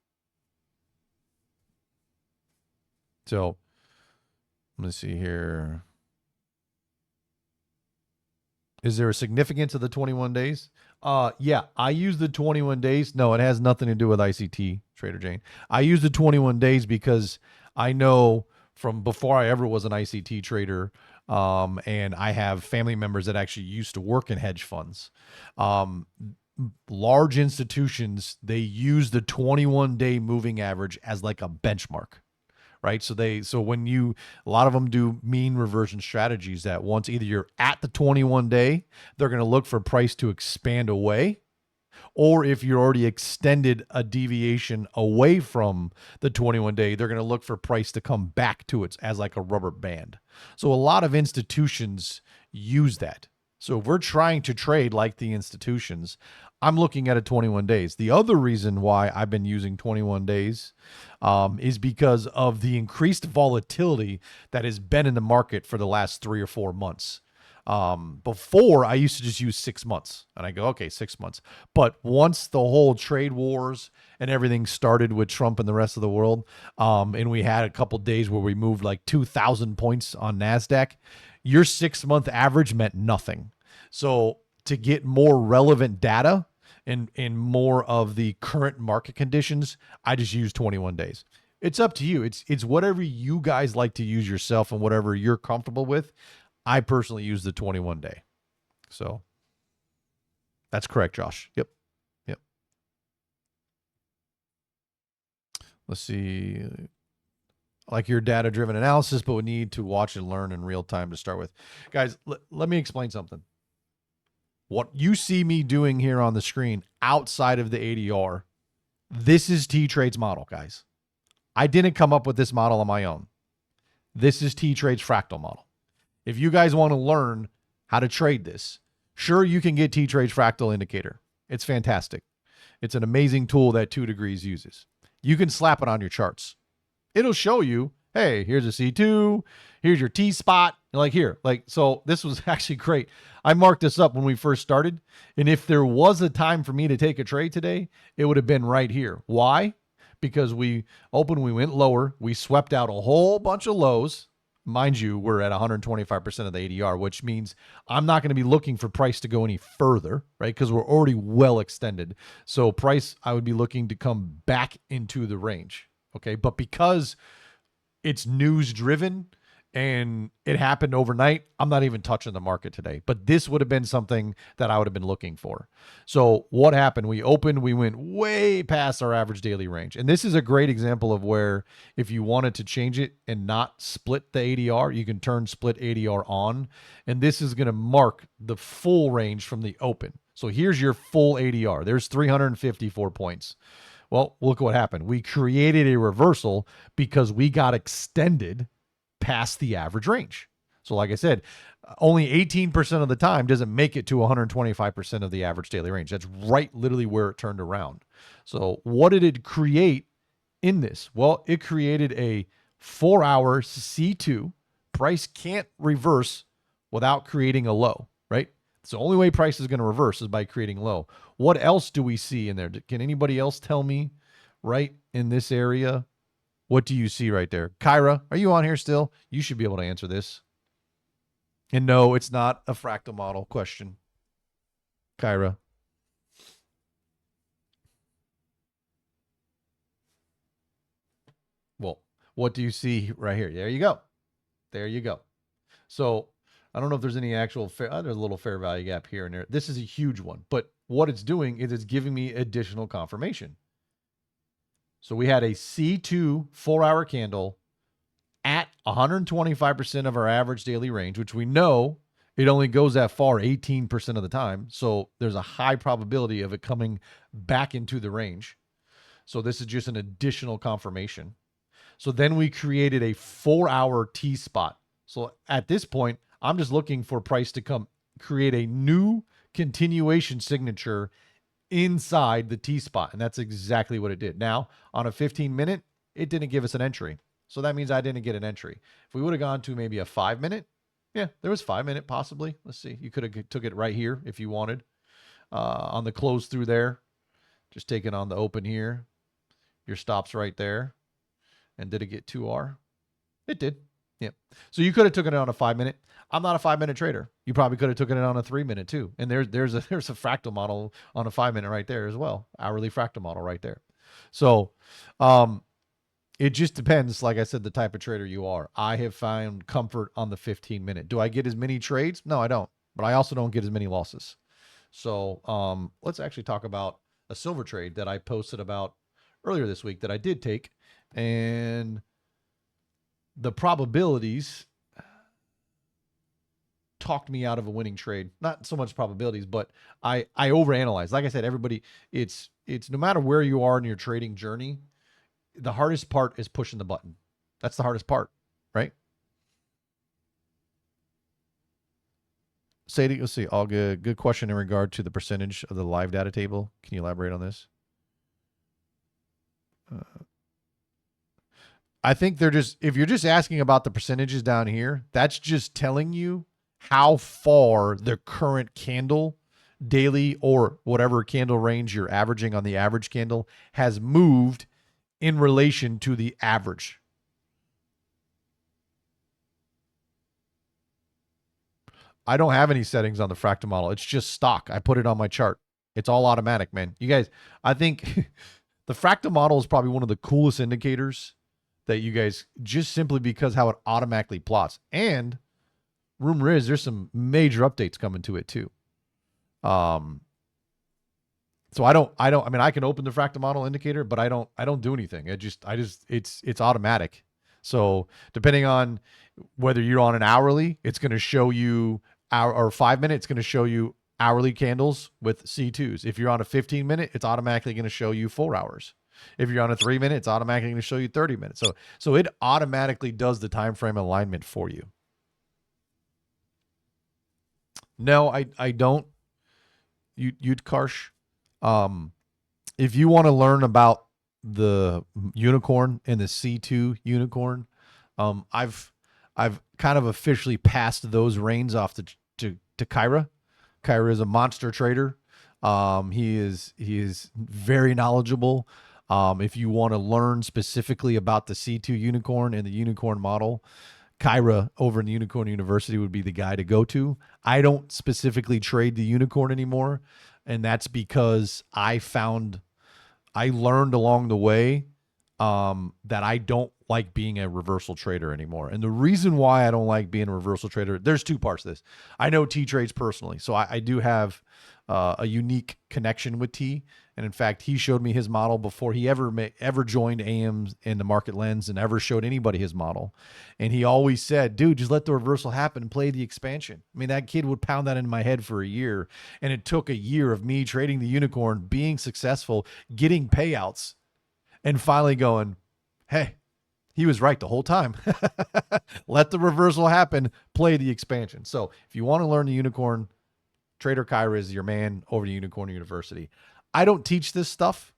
B: So let me see here. Is there a significance of the 21 days? Yeah, I use the 21 days. No, it has nothing to do with ICT, Trader Jane. I use the 21 days because I know from before I ever was an ICT trader, and I have family members that actually used to work in hedge funds. Large institutions, they use the 21-day moving average as like a benchmark, right? So a lot of them do mean reversion strategies that once either you're at the 21-day, they're going to look for price to expand away, or if you're already extended a deviation away from the 21-day, they're going to look for price to come back to it as like a rubber band. So a lot of institutions use that. So if we're trying to trade like the institutions, I'm looking at a 21 days. The other reason why I've been using 21 days is because of the increased volatility that has been in the market for the last 3 or 4 months. Before, I used to just use 6 months, and I go, okay, 6 months. But once the whole trade wars and everything started with Trump and the rest of the world, and we had a couple days where we moved like 2,000 points on NASDAQ, your 6-month average meant nothing. So to get more relevant data, and more of the current market conditions, I just use 21 days. It's up to you. It's whatever you guys like to use yourself and whatever you're comfortable with. I personally use the 21 day. So that's correct, Josh. Yep. Let's see. Like your data-driven analysis, but we need to watch and learn in real time to start with. Guys, let me explain something. What you see me doing here on the screen outside of the ADR, this is TTrades model, guys. I didn't come up with this model on my own. This is TTrades fractal model. If you guys want to learn how to trade this, sure, you can get TTrades fractal indicator. It's fantastic. It's an amazing tool that 2 Degrees uses. You can slap it on your charts. It'll show you, hey, here's a C2, here's your T spot. Like here, so this was actually great. I marked this up when we first started. And if there was a time for me to take a trade today, it would have been right here. Why? Because we opened, we went lower. We swept out a whole bunch of lows. Mind you, we're at 125% of the ADR, which means I'm not going to be looking for price to go any further, right? Because we're already well extended. So price, I would be looking to come back into the range. Okay. But because it's news driven and it happened overnight, I'm not even touching the market today. But this would have been something that I would have been looking for. So what happened? We opened, we went way past our average daily range. And this is a great example of where if you wanted to change it and not split the ADR, you can turn split ADR on. And this is going to mark the full range from the open. So here's your full ADR. There's 354 points. Well, look what happened. We created a reversal because we got extended past the average range. So like I said, only 18% of the time does it make it to 125% of the average daily range. That's right literally where it turned around. So what did it create in this? Well, it created a 4-hour C2. Price can't reverse without creating a low, right? It's the only way price is going to reverse is by creating low. What else do we see in there? Can anybody else tell me right in this area? What do you see right there? Kyra, are you on here still? You should be able to answer this. And no, it's not a fractal model question. Kyra. Well, what do you see right here? There you go. There you go. So I don't know if there's any actual fair, there's a little fair value gap here and there. This is a huge one, but what it's doing is it's giving me additional confirmation. So we had a C2 4-hour candle at 125% of our average daily range, which we know it only goes that far 18% of the time. So there's a high probability of it coming back into the range. So this is just an additional confirmation. So then we created a 4-hour T spot. So at this point, I'm just looking for price to come create a new continuation signature inside the T spot. And that's exactly what it did. Now, on a 15-minute, it didn't give us an entry. So that means I didn't get an entry. If we would have gone to maybe a 5-minute, yeah, there was 5-minute possibly. Let's see. You could have took it right here if you wanted. On the close through there. Just take it on the open here. Your stop's right there. And did it get 2R? It did. Yeah. So you could have taken it on a 5-minute. I'm not a 5-minute trader. You probably could have taken it on a 3-minute too. And there's a fractal model on a 5-minute right there as well. Hourly fractal model right there. So it just depends, like I said, the type of trader you are. I have found comfort on the 15-minute. Do I get as many trades? No, I don't. But I also don't get as many losses. So let's actually talk about a silver trade that I posted about earlier this week that I did take. And the probabilities talked me out of a winning trade. Not so much probabilities, but I overanalyzed. Like I said, everybody, it's no matter where you are in your trading journey, the hardest part is pushing the button. That's the hardest part, right? Sadie, let's see. All good. Good question in regard to the percentage of the live data table. Can you elaborate on this? I think they're just, if you're just asking about the percentages down here, that's just telling you how far the current candle daily or whatever candle range you're averaging on the average candle has moved in relation to the average. I don't have any settings on the fractal model. It's just stock. I put it on my chart. It's all automatic, man. You guys, I think the fractal model is probably one of the coolest indicators that you guys, just simply because how it automatically plots. And rumor is there's some major updates coming to it too. So I mean, I can open the fractal model indicator, but I don't do anything. It's automatic. So depending on whether you're on an hourly, it's going to show you hour or 5 minutes, it's going to show you hourly candles with C2s. If you're on a 15-minute, it's automatically going to show you 4 hours. If you're on a 3-minute, it's automatically going to show you 30 minutes. So it automatically does the time frame alignment for you. No, I don't. You'd Karsh. If you want to learn about the unicorn and the C2 unicorn, I've kind of officially passed those reins off to Kyra. Kyra is a monster trader. He is very knowledgeable. If you want to learn specifically about the C2 unicorn and the unicorn model, Kyra over in the Unicorn University would be the guy to go to. I don't specifically trade the unicorn anymore, and that's because I learned along the way that I don't like being a reversal trader anymore. And the reason why I don't like being a reversal trader, there's two parts to this. I know TTrades personally, so I do have a unique connection with T. And in fact, he showed me his model before he ever joined AMs in the Market Lens and ever showed anybody his model. And he always said, dude, just let the reversal happen and play the expansion. I mean, that kid would pound that into my head for a year. And it took a year of me trading the unicorn, being successful, getting payouts, and finally going, hey, he was right the whole time. Let the reversal happen, play the expansion. So if you want to learn the unicorn, Trader Kyra is your man over the Unicorn University. I don't teach this stuff.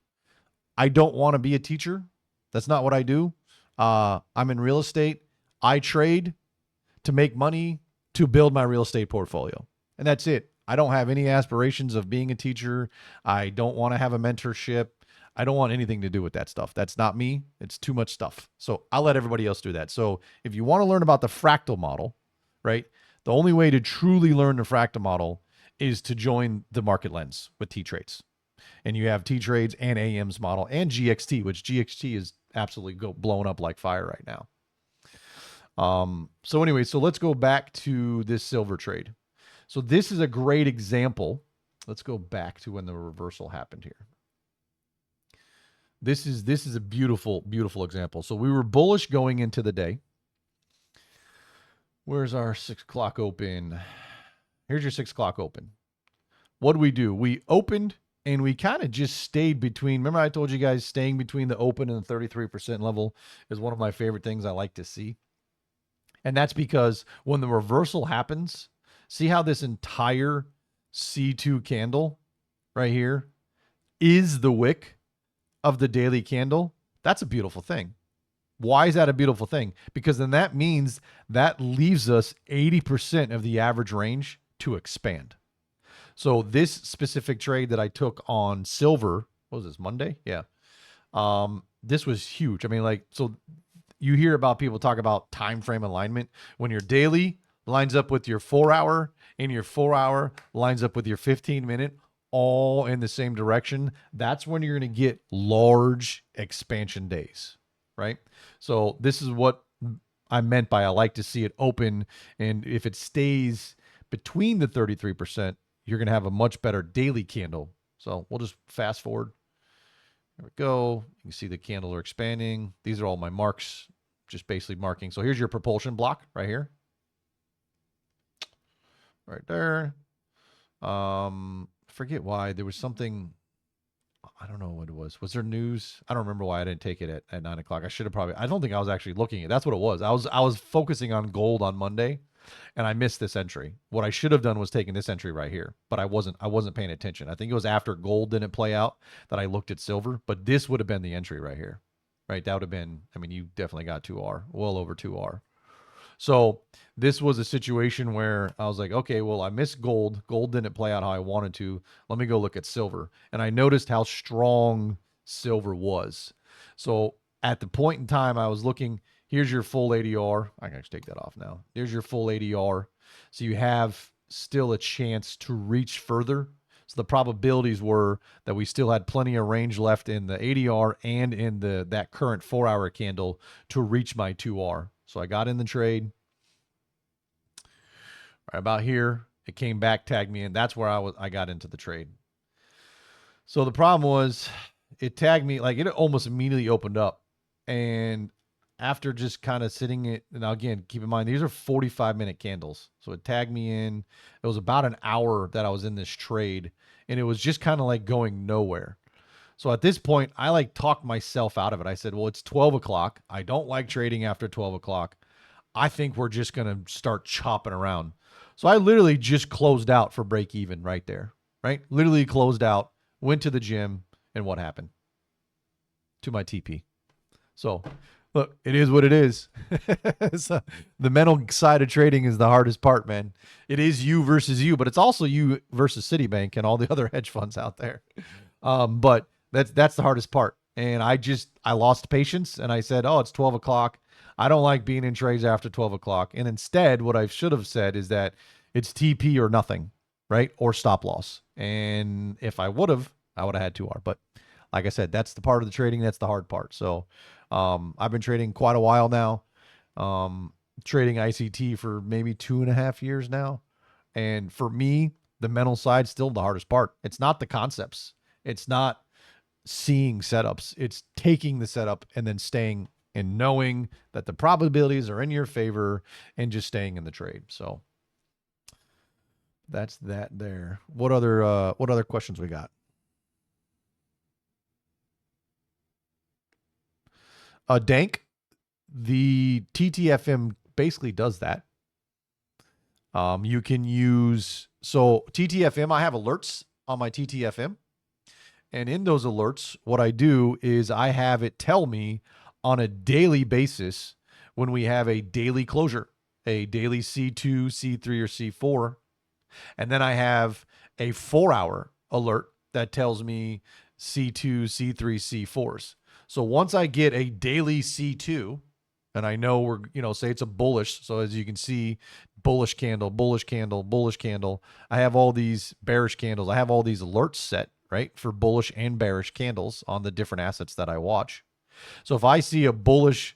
B: I don't want to be a teacher. That's not what I do. I'm in real estate. I trade to make money to build my real estate portfolio. And that's it. I don't have any aspirations of being a teacher. I don't want to have a mentorship. I don't want anything to do with that stuff. That's not me. It's too much stuff. So I'll let everybody else do that. So if you want to learn about the fractal model, right, the only way to truly learn the fractal model is to join the Market Lens with TTrades. And you have TTrades and AM's model and GXT, which GXT is absolutely blowing up like fire right now. So anyway, so let's go back to this silver trade. So this is a great example. Let's go back to when the reversal happened here. This is a beautiful, beautiful example. So we were bullish going into the day. Where's our 6 o'clock open? Here's your 6 o'clock open. What do? We opened and we kind of just stayed between. Remember I told you guys staying between the open and the 33% level is one of my favorite things I like to see. And that's because when the reversal happens, see how this entire C2 candle right here is the wick of the daily candle? That's a beautiful thing. Why is that a beautiful thing? Because then that means that leaves us 80% of the average range to expand. So this specific trade that I took on silver, what was this, Monday? Yeah. This was huge. I mean, like, so you hear about people talk about time frame alignment. When your daily lines up with your 4 hour and your 4 hour lines up with your 15-minute, all in the same direction, that's when you're going to get large expansion days, right? So this is what I meant by I like to see it open. And if it stays between the 33%, you're going to have a much better daily candle. So we'll just fast forward. There we go. You can see the candle are expanding. These are all my marks, just basically marking. So here's your propulsion block right here. Right there. Forget why. There was something, I don't know what it was. Was there news? I don't remember why I didn't take it at 9 o'clock. I should have probably, I don't think I was actually looking at it. That's what it was. I was focusing on gold on Monday and I missed this entry. What I should have done was taking this entry right here, but I wasn't paying attention. I think it was after gold didn't play out that I looked at silver, but this would have been the entry right here, right? That would have been, I mean, you definitely got 2R, well over 2R. So this was a situation where I was like, okay, well, I missed gold. Gold didn't play out how I wanted to. Let me go look at silver. And I noticed how strong silver was. So at the point in time I was looking, here's your full ADR. I can actually take that off now. There's your full ADR. So you have still a chance to reach further. So the probabilities were that we still had plenty of range left in the ADR and in that current 4-hour candle to reach my 2R. So I got in the trade. Right about here, it came back, tagged me in. That's where I got into the trade. So the problem was it tagged me, like it almost immediately opened up. And after just kind of sitting it, now again, keep in mind, these are 45-minute candles. So it tagged me in. It was about an hour that I was in this trade, and it was just kind of like going nowhere. So at this point, I like talked myself out of it. I said, well, it's 12 o'clock. I don't like trading after 12 o'clock. I think we're just going to start chopping around. So I literally just closed out for break even right there, right? Literally closed out, went to the gym, and what happened? To my TP. So look, it is what it is. So the mental side of trading is the hardest part, man. It is you versus you, but it's also you versus Citibank and all the other hedge funds out there. But that's the hardest part. And I lost patience and I said, oh, it's 12 o'clock. I don't like being in trades after 12 o'clock. And instead, what I should have said is that it's TP or nothing, right? Or stop loss. And if I would have had 2R. But like I said, that's the part of the trading. That's the hard part. So I've been trading quite a while now. Trading ICT for maybe 2.5 years now. And for me, the mental side's still the hardest part. It's not the concepts. It's not seeing setups. It's taking the setup and then staying and knowing that the probabilities are in your favor and just staying in the trade. So that's that there. What other questions we got? Dank, the TTFM basically does that. You can use, so TTFM, I have alerts on my TTFM. And in those alerts, what I do is I have it tell me on a daily basis when we have a daily closure, a daily C2, C3, or C4. And then I have a 4-hour alert that tells me C2, C3, C4s. So once I get a daily C2, and I know we're, say it's a bullish. So as you can see, bullish candle, bullish candle, bullish candle. I have all these bearish candles. I have all these alerts set, right, for bullish and bearish candles on the different assets that I watch. So if I see a bullish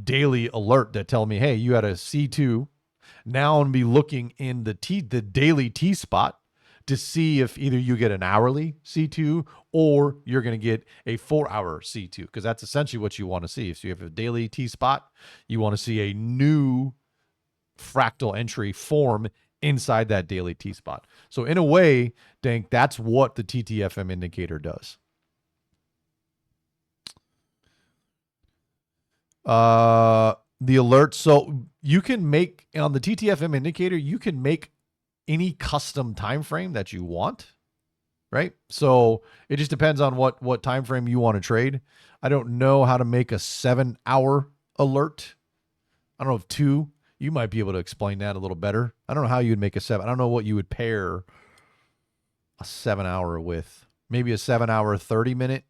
B: daily alert that tell me, hey, you had a C2, now I'm going to be looking in the daily T spot to see if either you get an hourly C2 or you're going to get a 4-hour C2, because that's essentially what you want to see. If you have a daily T spot, you want to see a new fractal entry form inside that daily T spot. So in a way, Dank, that's what the TTFM indicator does. The alert. So you can make on the TTFM indicator, you can make any custom time frame that you want, right? So it just depends on what time frame you want to trade. I don't know how to make a 7-hour alert. I don't know if 2. You might be able to explain that a little better. I don't know how you would make a 7. I don't know what you would pair a 7-hour with. Maybe a 7-hour 30-minute,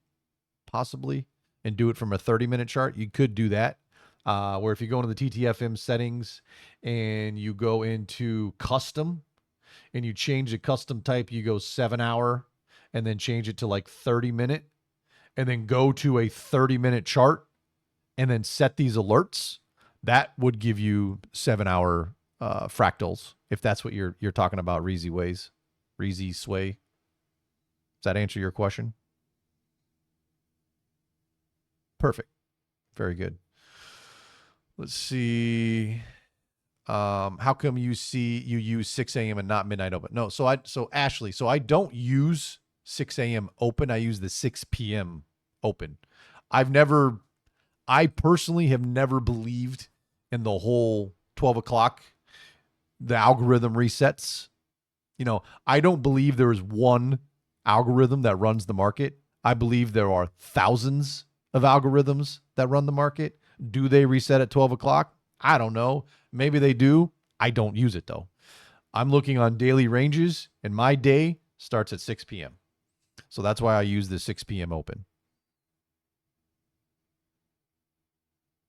B: possibly, and do it from a 30-minute chart. You could do that. Where if you go into the TTFM settings and you go into custom and you change the custom type, you go 7-hour and then change it to like 30-minute and then go to a 30-minute chart and then set these alerts, that would give you 7-hour fractals, if that's what you're talking about, Reezy Sway. Does that answer your question? Perfect. Very good. Let's see. How come you use 6 a.m. and not midnight open? No, so Ashley, I don't use 6 a.m. open. I use the 6 p.m. open. I personally have never believed in the whole 12 o'clock, the algorithm resets. I don't believe there is one algorithm that runs the market. I believe there are thousands of algorithms that run the market. Do they reset at 12 o'clock? I don't know. Maybe they do. I don't use it though. I'm looking on daily ranges and my day starts at 6 p.m. So that's why I use the 6 p.m. open.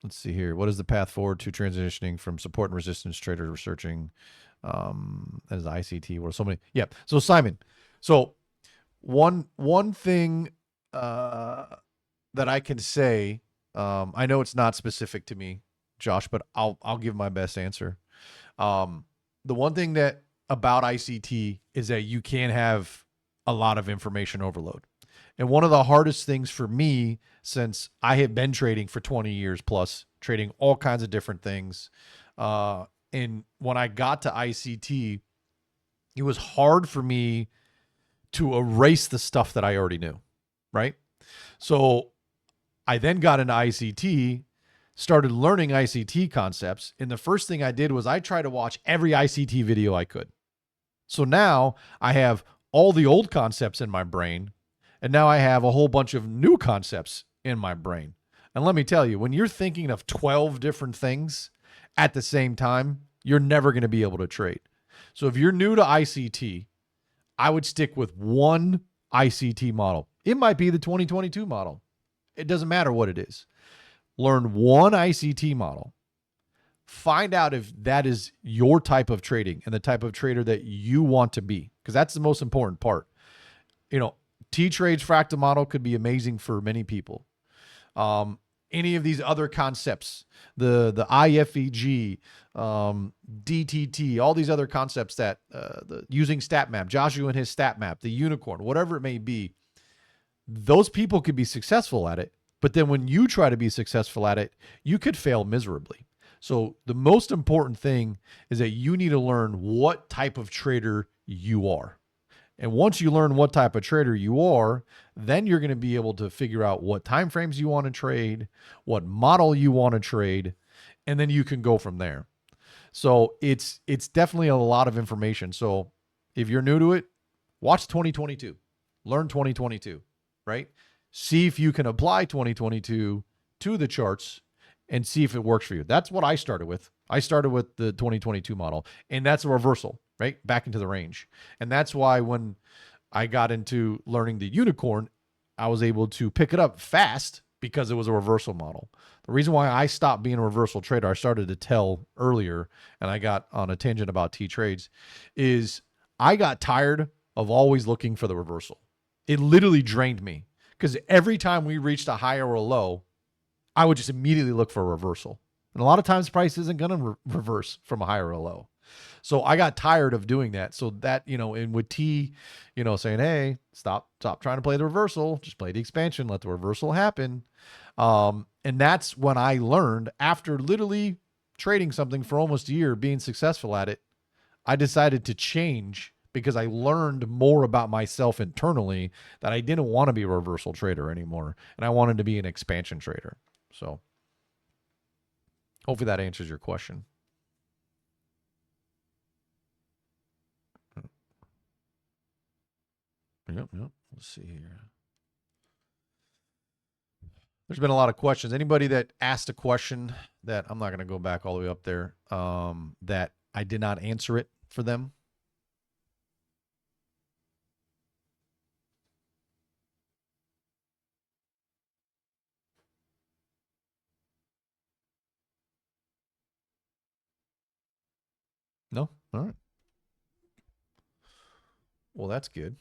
B: Let's see here. What is the path forward to transitioning from support and resistance traders researching as ICT? Where so many. Yeah. So Simon, one thing that I can say, I know it's not specific to me, Josh, but I'll give my best answer. The one thing that about ICT is that you can have a lot of information overload. And one of the hardest things for me, since I have been trading for 20 years plus, trading all kinds of different things, and when I got to ICT, it was hard for me to erase the stuff that I already knew, right? So I then got into ICT, started learning ICT concepts, and the first thing I did was I tried to watch every ICT video I could. So now I have all the old concepts in my brain, and now I have a whole bunch of new concepts in my brain. And let me tell you, when you're thinking of 12 different things at the same time, you're never going to be able to trade. So if you're new to ICT, I would stick with one ICT model. It might be the 2022 model. It doesn't matter what it is. Learn one ICT model. Find out if that is your type of trading and the type of trader that you want to be, because that's the most important part. You know, TTrades fractal model could be amazing for many people. Any of these other concepts, the IFEG, DTT, all these other concepts that using stat map, Joshua and his stat map, the unicorn, whatever it may be, those people could be successful at it. But then when you try to be successful at it, you could fail miserably. So the most important thing is that you need to learn what type of trader you are. And once you learn what type of trader you are, then you're going to be able to figure out what time frames you want to trade, what model you want to trade, and then you can go from there. So it's definitely a lot of information. So if you're new to it, watch 2022. Learn 2022, right? See if you can apply 2022 to the charts and see if it works for you. That's what I started with. I started with the 2022 model, and that's a reversal, right? Back into the range. And that's why when I got into learning the unicorn, I was able to pick it up fast because it was a reversal model. The reason why I stopped being a reversal trader, I started to tell earlier, and I got on a tangent about TTrades, is I got tired of always looking for the reversal. It literally drained me because every time we reached a high or a low, I would just immediately look for a reversal. And a lot of times price isn't going to reverse from a high or a low. So I got tired of doing that. So that, and with T, saying, hey, stop trying to play the reversal, just play the expansion, let the reversal happen. And that's when I learned, after literally trading something for almost a year, being successful at it, I decided to change because I learned more about myself internally that I didn't want to be a reversal trader anymore. And I wanted to be an expansion trader. So hopefully that answers your question. Yep. Let's see here. There's been a lot of questions. Anybody that asked a question that I'm not going to go back all the way up there, that I did not answer it for them? No? All right. Well, that's good.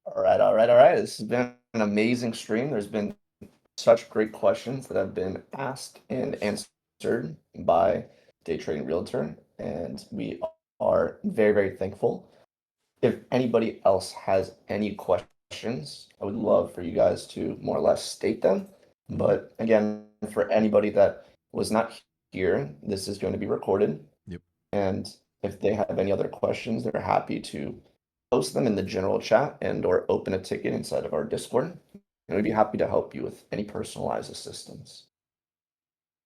A: All right. This has been an amazing stream. There's been such great questions that have been asked and answered by Day Trading Realtor, and we are very, very thankful. If anybody else has any questions, I would love for you guys to more or less state them. But again, for anybody that was not here, this is going to be recorded.
B: Yep.
A: And if they have any other questions, they're happy to post them in the general chat and or open a ticket inside of our Discord. And we'd be happy to help you with any personalized assistance.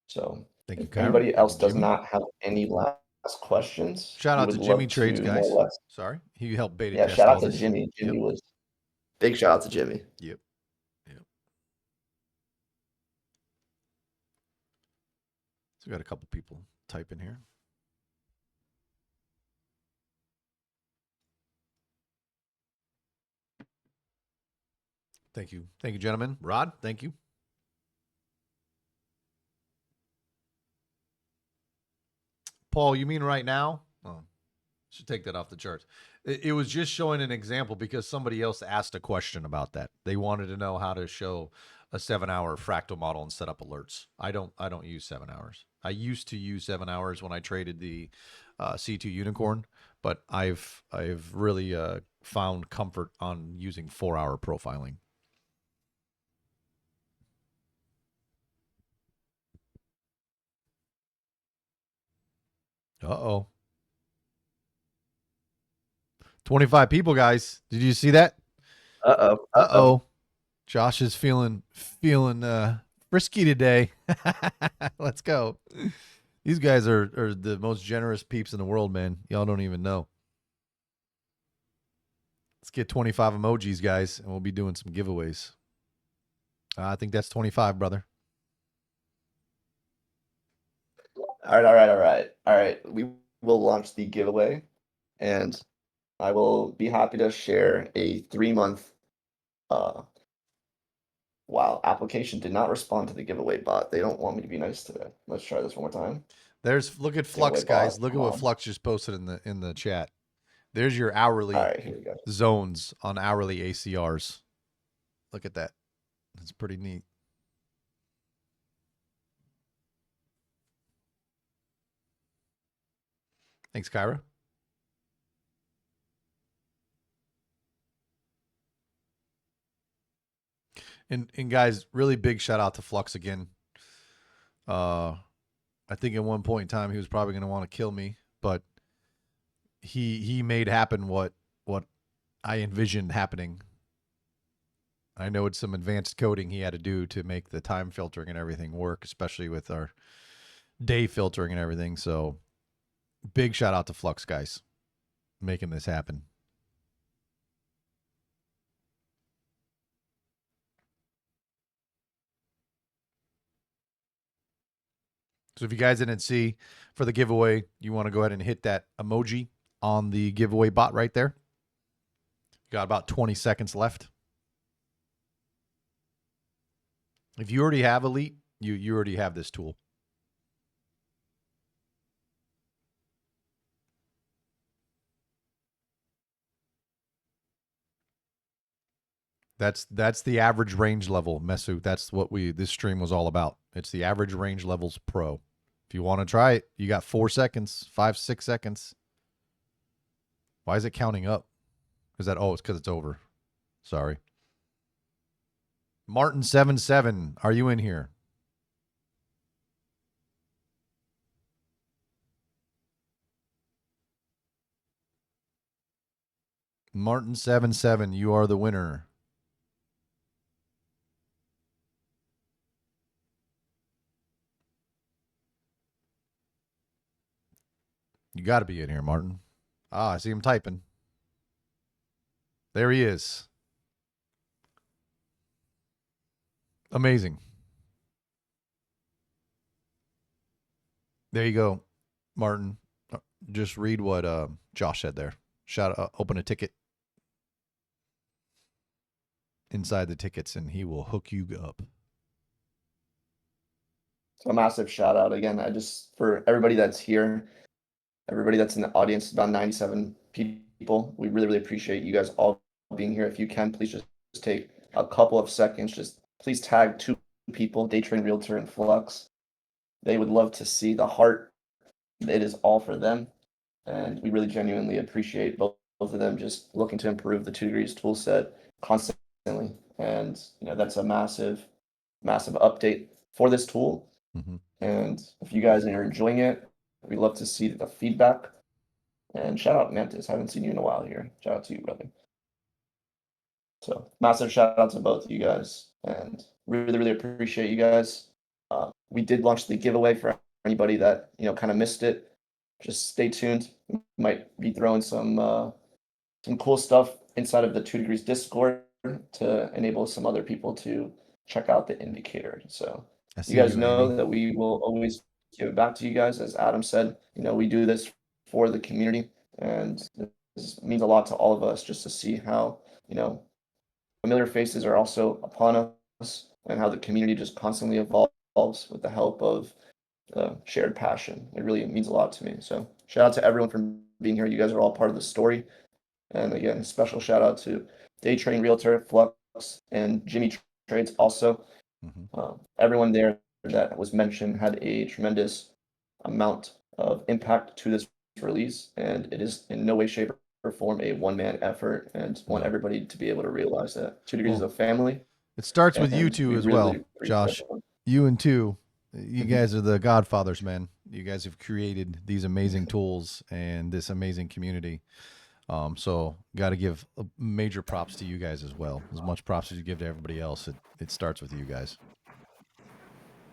A: So
B: Thank you,
A: if
B: Kyron.
A: anybody else does
B: Jimmy.
A: not have any last questions,
B: Shout
A: we
B: out to
A: would
B: Jimmy
A: love
B: Trades,
A: to more
B: guys.
A: or less.
B: Sorry, he helped beta
A: Yeah,
B: test
A: shout
B: all
A: out to
B: this.
A: Jimmy. Jimmy
B: Yep.
A: was big shout out to Jimmy.
B: Yep. So we got a couple people typing here. Thank you, gentlemen. Rod, thank you. Paul, you mean right now? Oh, Should take that off the charts. It was just showing an example because somebody else asked a question about that. They wanted to know how to show a 7-hour fractal model and set up alerts. I don't use 7 hours. I used to use 7 hours when I traded the C2 Unicorn, but I've really found comfort on using 4-hour profiling. Uh-oh. 25 people, guys. Did you see that?
A: Uh-oh.
B: Uh-oh. Josh is feeling frisky today. Let's go. These guys are the most generous peeps in the world, man. Y'all don't even know. Let's get 25 emojis, guys, and we'll be doing some giveaways. I think that's 25, brother.
A: All right. We will launch the giveaway, and I will be happy to share a 3-month. Wow, application did not respond to the giveaway bot. They don't want me to be nice today. Let's try this one more time.
B: Look at Flux,
A: Giveaway
B: guys.
A: bot,
B: Look at
A: come
B: what
A: on.
B: Flux just posted in the chat. There's your
A: All
B: hourly
A: right, here we go.
B: zones on hourly ACRs. Look at that. That's pretty neat. Thanks, Kyra. And guys, really big shout out to Flux again. I think at one point in time he was probably going to want to kill me, but he made happen what I envisioned happening. I know it's some advanced coding he had to do to make the time filtering and everything work, especially with our day filtering and everything. So big shout out to Flux, guys, making this happen. So if you guys didn't see for the giveaway, you want to go ahead and hit that emoji on the giveaway bot right there. Got about 20 seconds left. If you already have Elite, you already have this tool. That's the average range level, Mesu. That's what this stream was all about. It's the average range levels pro. If you want to try it, you got 4 seconds, 5, 6 seconds. Why is it counting up? Is that, it's because it's over. Sorry. Martin77, are you in here? Martin77, you are the winner. You got to be in here, Martin. I see him typing. There he is. Amazing. There you go, Martin. Just read what Josh said there. Open a ticket inside the tickets, and he will hook you up.
A: So a massive shout out again. For everybody that's here, everybody that's in the audience, about 97 people. We really appreciate you guys all being here. If you can, please just take a couple of seconds. Just please tag 2 people, Day Trading Realtor and Flux. They would love to see the heart. It is all for them. And we really genuinely appreciate both of them just looking to improve the 2 Degrees tool set constantly. And that's a massive update for this tool.
B: Mm-hmm.
A: And if you guys are enjoying it, we'd love to see the feedback. And shout out Mantis. Haven't seen you in a while here. Shout out to you, brother. So massive shout out to both of you guys, and really appreciate you guys. We did launch the giveaway for anybody that kind of missed it. Just stay tuned. We might be throwing some cool stuff inside of the 2 Degrees Discord to enable some other people to check out the indicator. So you guys know that we will always give it back to you guys. As Adam said, we do this for the community, and this means a lot to all of us just to see how familiar faces are also upon us, and how the community just constantly evolves with the help of shared passion. It really means a lot to me. So shout out to everyone for being here. You guys are all part of the story. And again, special shout out to Day Trading Realtor, Flux, and Jimmy Trades also. Everyone there that was mentioned had a tremendous amount of impact to this release, and it is in no way, shape, or form a one-man effort, and want everybody to be able to realize that 2 Degrees is a family.
B: It starts with you
A: and
B: two
A: we
B: as
A: really
B: well,
A: appreciate
B: Josh.
A: everyone.
B: You and two. You guys are the godfathers, man. You guys have created these amazing tools and this amazing community. So got to give major props to you guys as well. As much props as you give to everybody else, it starts with you guys.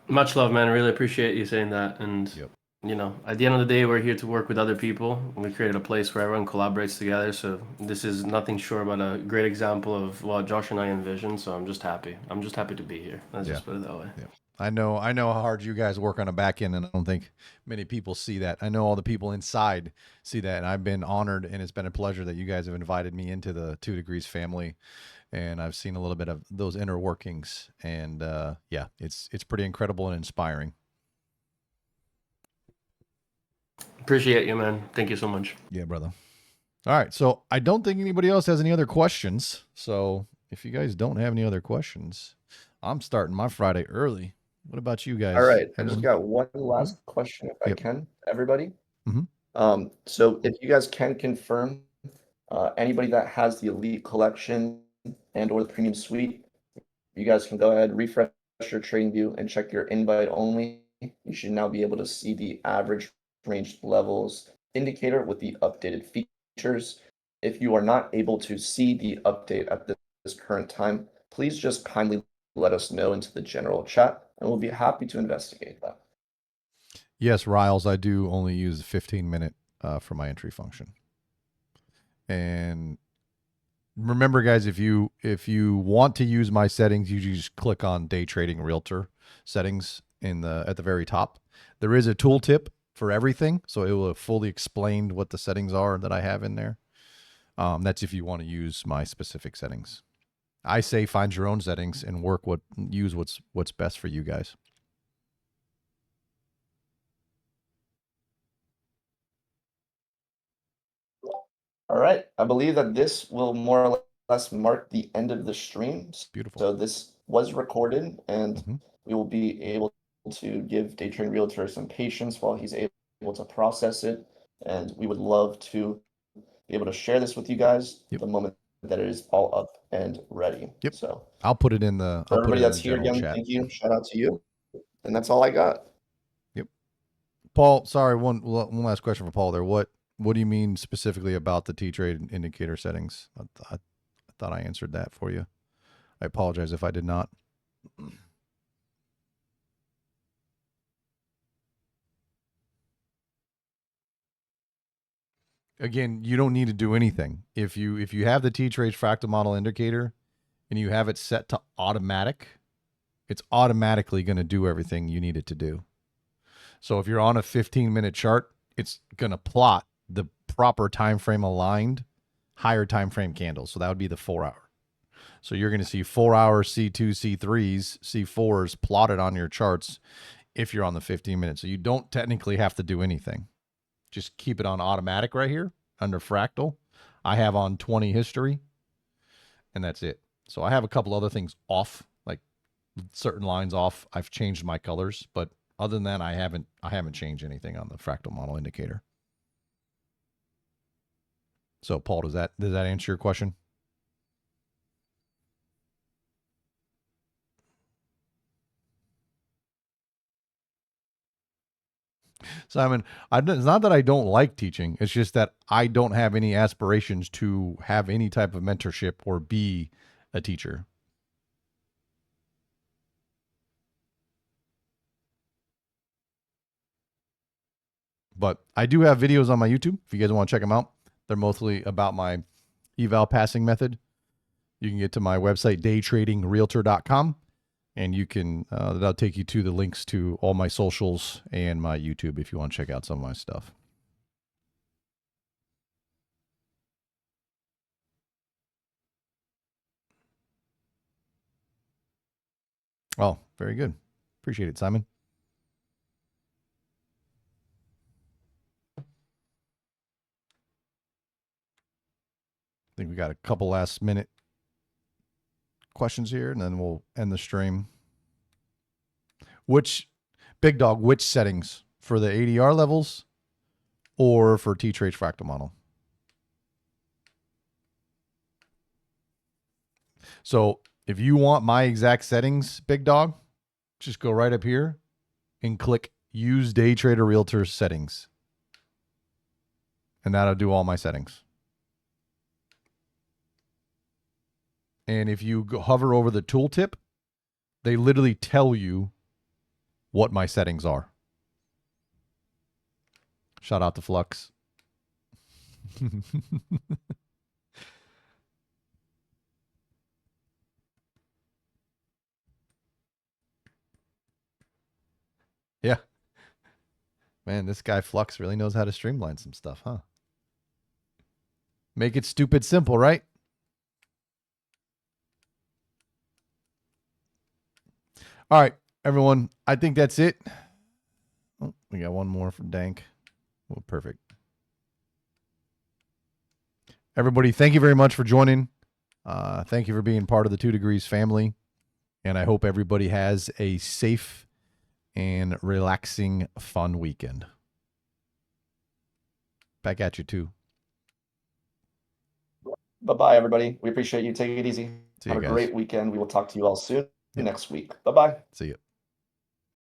C: Much love, man. I really appreciate you saying that. And you know, at the end of the day, we're here to work with other people. We created a place where everyone collaborates together. So this is nothing short but a great example of what Josh and I envisioned. So I'm just happy. I'm just happy to be here. Let's just put it that way.
B: Yeah. I know how hard you guys work on a back end, and I don't think many people see that. I know all the people inside see that, and I've been honored, and it's been a pleasure that you guys have invited me into the 2 Degrees family, and I've seen a little bit of those inner workings, and yeah, it's pretty incredible and inspiring.
C: Appreciate you, man. Thank you so much.
B: Yeah, brother. All right, so I don't think anybody else has any other questions. So if you guys don't have any other questions, I'm starting my Friday early. What about you guys?
A: All right, I just got one last question, if I can, everybody. So if you guys can confirm, anybody that has the Elite Collection and or the Premium Suite, you guys can go ahead, refresh your trading view and check your invite only. You should now be able to see the average range levels indicator with the updated features. If you are not able to see the update at this current time, please just kindly let us know into the general chat, and we'll be happy to investigate that.
B: Yes, Riles, I do only use 15-minute for my entry function. And remember, guys, if you want to use my settings, you just click on Day Trading Realtor settings at the very top. There is a tooltip for everything, so it will have fully explained what the settings are that I have in there. That's if you want to use my specific settings. I say find your own settings and use what's best for you guys.
A: All right, I believe that this will more or less mark the end of the stream.
B: Beautiful.
A: So this was recorded, and we will be able to give Day Trading Realtor some patience while he's able to process it. And we would love to be able to share this with you guys the moment that it is all up and ready. So
B: I'll put it in the
A: for everybody that's here again, thank you. Shout out to you. And that's all I got.
B: Paul, sorry, one last question for Paul there. What do you mean specifically about the T-Trade indicator settings? I thought I answered that for you. I apologize if I did not. Again, you don't need to do anything. If you have the T-Trade Fractal Model Indicator and you have it set to automatic, it's automatically going to do everything you need it to do. So if you're on a 15-minute chart, it's going to plot the proper time frame aligned higher time frame candles. So that would be the 4-hour. So you're going to see 4-hour C2, C3s, C4s plotted on your charts if you're on the 15 minutes. So you don't technically have to do anything. Just keep it on automatic right here under Fractal. I have on 20 history, and that's it. So I have a couple other things off, like certain lines off. I've changed my colors, but other than that, I haven't changed anything on the Fractal Model Indicator. So Paul, does that answer your question? Simon, it's not that I don't like teaching. It's just that I don't have any aspirations to have any type of mentorship or be a teacher. But I do have videos on my YouTube if you guys want to check them out. They're mostly about my eval passing method. You can get to my website, daytradingrealtor.com, and you can that'll take you to the links to all my socials and my YouTube if you want to check out some of my stuff. Oh, very good. Appreciate it, Simon. think we got a couple last minute questions here, and then we'll end the stream. Big Dog, which settings? For the ADR levels or for TTrades Fractal Model? So if you want my exact settings, Big Dog, just go right up here and click Use Day Trader Realtor Settings. And that'll do all my settings. And if you hover over the tooltip, they literally tell you what my settings are. Shout out to Flux. Yeah. Man, this guy Flux really knows how to streamline some stuff, huh? Make it stupid simple, right? All right, everyone. I think that's it. Oh, we got one more from Dank. Oh, perfect. Everybody, thank you very much for joining. Thank you for being part of the 2 Degrees family. And I hope everybody has a safe and relaxing, fun weekend. Back at you, too.
A: Bye-bye, everybody. We appreciate you. Take it easy.
B: See
A: Have
B: you
A: a
B: guys.
A: great weekend. We will talk to you all soon next week. Bye-bye.
B: See you.